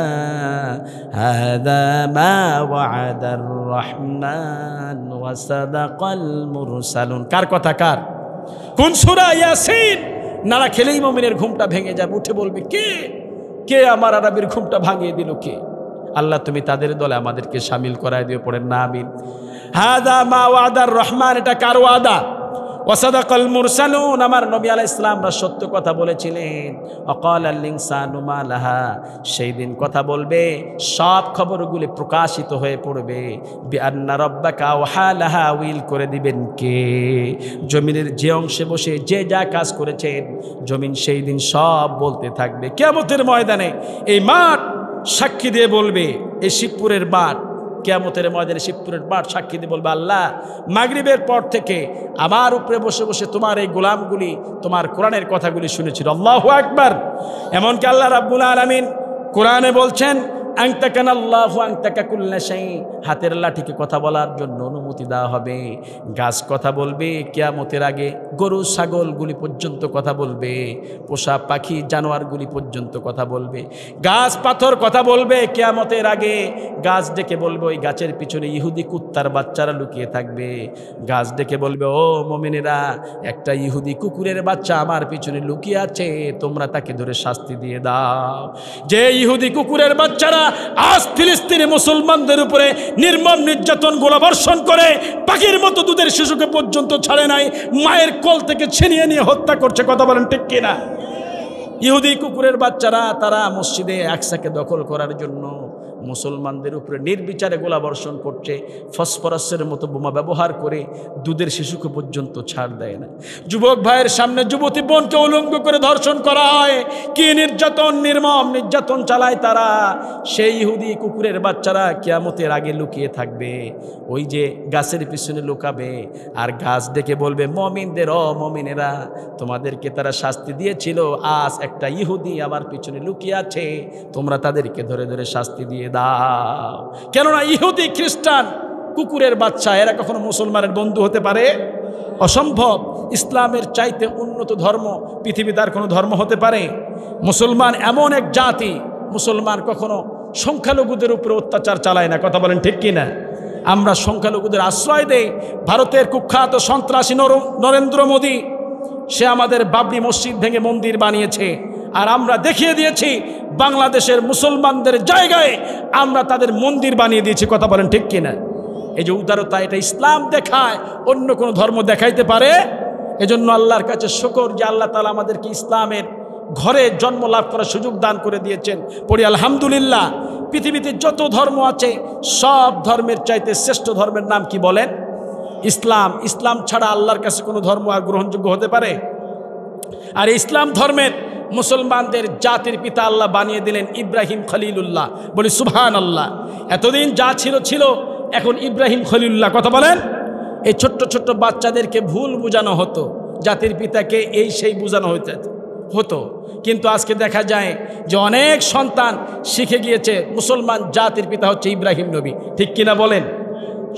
হাযা মা ওয়া'দার রহমান ওয়া সাদাকাল মুরসালুন। কার কথা? কার? কোন সূরা? ইয়াসিন। নাড়া খেলেই মুমিনের ঘুমটা ভেঙে যাবে, উঠে বলবে, কে কে আমার আরবের ঘুমটা ভাঙিয়ে দিল? কে? আল্লাহ তুমি তাদের দলে আমাদেরকে শামিল করায় দিও। পড়েন না আমিন। হাযা মা ওয়া'দার রহমান, এটা কার ওয়াদা? ওয়া সাদাকাল মুরসালুন, আমার নবী আলাইহিস সালামরা সত্য কথা বলেছিলেন। ওয়াকালাল ইনসানু মা লাহা, সেই দিন কথা বলবে, সব খবরগুলি প্রকাশিত হয়ে পড়বে। বিআন্না রাব্বাকা ওয়াহালাহা, উইল করে দিবেন কে? জমিনের যে অংশে বসে যে যা কাজ করেছেন, জমিন সেই দিন সব বলতে থাকবে। কিয়ামতের ময়দানে এই মাঠ সাক্ষী দিয়ে বলবে, এই শিবপুরের মাঠ, কিয়ামতের ময়দানে শিবপুরের মাঠ সাক্ষী দিয়ে বলবে, আল্লাহ মাগরিবের পর থেকে আমার উপরে বসে বসে তোমার এই গোলামগুলি তোমার কোরআনের কথাগুলি শুনেছিল। আল্লাহু আকবার। এমনকি আল্লাহ রাব্বুল আলামিন কোরআনে বলছেন, আনতাকানাল্লাহু আনতাকা কুল্লা শাই, হাতের লাঠিকে কথা বলার জন্য অনুমতি দেওয়া হবে। গাছ কথা বলবে কিয়ামতের আগে, গরু ছাগলগুলি পর্যন্ত কথা বলবে, পোষা পাখি জানোয়ারগুলি পর্যন্ত কথা বলবে, গাছ পাথর কথা বলবে কিয়ামতের আগে। গাছ ডেকে বলবে, ওই গাছের পিছনে ইহুদি কুত্তার বাচ্চারা লুকিয়ে থাকবে। গাছ ডেকে বলবে, ও মুমিনেরা, একটা ইহুদি কুকুরের বাচ্চা আমার পিছনে লুকিয়ে আছে, তোমরা তাকে ধরে শাস্তি দিয়ে দাও। যে ইহুদি কুকুরের বাচ্চারা আজ ফিলিস্তিনি মুসলমানদের উপরে নির্মম নির্যাতন গোলাবর্ষণ করে পাখির মতো দুধের শিশুকে পর্যন্ত ছাড়ে নাই, মায়ের কোল থেকে ছিনিয়ে নিয়ে হত্যা করছে, কথা বলেন ঠিক কিনা? ইহুদি কুকুরের বাচ্চারা তারা মসজিদে আকসাকে দখল করার জন্য মুসলমানদের উপরে নির্বিচারে গোলাবর্ষণ করছে, ফসফরাসের মতো বোমা ব্যবহার করে দুধের শিশুকে পর্যন্ত ছাড় দেয় না। যুবক ভাইয়ের সামনে যুবতী বোনকে উলঙ্গ করে ধর্ষণ করা হয়। কি নির্যাতন, নির্মম নির্যাতন চালায় তারা। সেই ইহুদি কুকুরের বাচ্চারা কিয়ামতের আগে লুকিয়ে থাকবে, ওই যে গাছের পিছনে লুকাবে, আর গাছ ডেকে বলবে, মমিনদের, ও মমিনেরা, তোমাদেরকে তারা শাস্তি দিয়েছিল, আজ একটা ইহুদি আমার পিছনে লুকিয়ে আছে, তোমরা তাদেরকে ধরে ধরে শাস্তি দিয়ে দাও। কেননা ইহুদি খ্রিস্টান কুকুরের বাচ্চা, এরা কখনো মুসলমানের বন্ধু হতে পারে? অসম্ভব। ইসলামের চাইতে উন্নত ধর্ম পৃথিবীতে আর কোনো ধর্ম হতে পারে? মুসলমান এমন এক জাতি, মুসলমান কখনো সংখ্যালঘুদের উপরে অত্যাচার চালায় না, কথা বলেন ঠিক কিনা? আমরা সংখ্যালঘুদের আশ্রয় দেই। ভারতের কুখ্যাত সন্ত্রাসী নরেন্দ্র মোদী, সে আমাদের বাবরি মসজিদ ভেঙে মন্দির বানিয়েছে, আর আমরা দেখিয়ে দিয়েছি বাংলাদেশের মুসলমানদের জায়গায় আমরা তাদের মন্দির বানিয়ে দিয়েছি, কথা বলেন ঠিক কিনা? এই যে উদারতা, এটা ইসলাম দেখায়, অন্য কোনো ধর্ম দেখাইতে পারে? এজন্য আল্লাহর কাছে শুকর যে আল্লাহ তাআলা আমাদেরকে ইসলামের ঘরে জন্ম লাভ করার সুযোগ দান করে দিয়েছেন। পড়ি আলহামদুলিল্লাহ। পৃথিবীতে যত ধর্ম আছে সব ধর্মের চাইতে শ্রেষ্ঠ ধর্মের নাম কি বলেন? ইসলাম। ইসলাম ছাড়া আল্লাহর কাছে কোনো ধর্ম আর গ্রহণযোগ্য হতে পারে? আর ইসলাম ধর্মের মুসলমানদের জাতির পিতা আল্লাহ বানিয়ে দিলেন ইব্রাহিম খলিলুল্লাহ। বলি সুবহানাল্লাহ। এতদিন যা ছিল ছিল, এখন ইব্রাহিম খলিলুল্লাহ, কথা বলেন। এই ছোট্ট ছোট্ট বাচ্চাদেরকে ভুল বোঝানো হতো, জাতির পিতাকে এই সেই বোঝানো হতো, কিন্তু আজকে দেখা যায় যে অনেক সন্তান শিখে গিয়েছে মুসলমান জাতির পিতা হচ্ছে ইব্রাহিম নবী, ঠিক কিনা বলেন?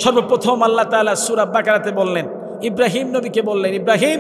সর্বপ্রথম আল্লাহ তাআলা সূরা বাকারাতে বললেন, ইব্রাহিম নবীকে বললেন, ইব্রাহিম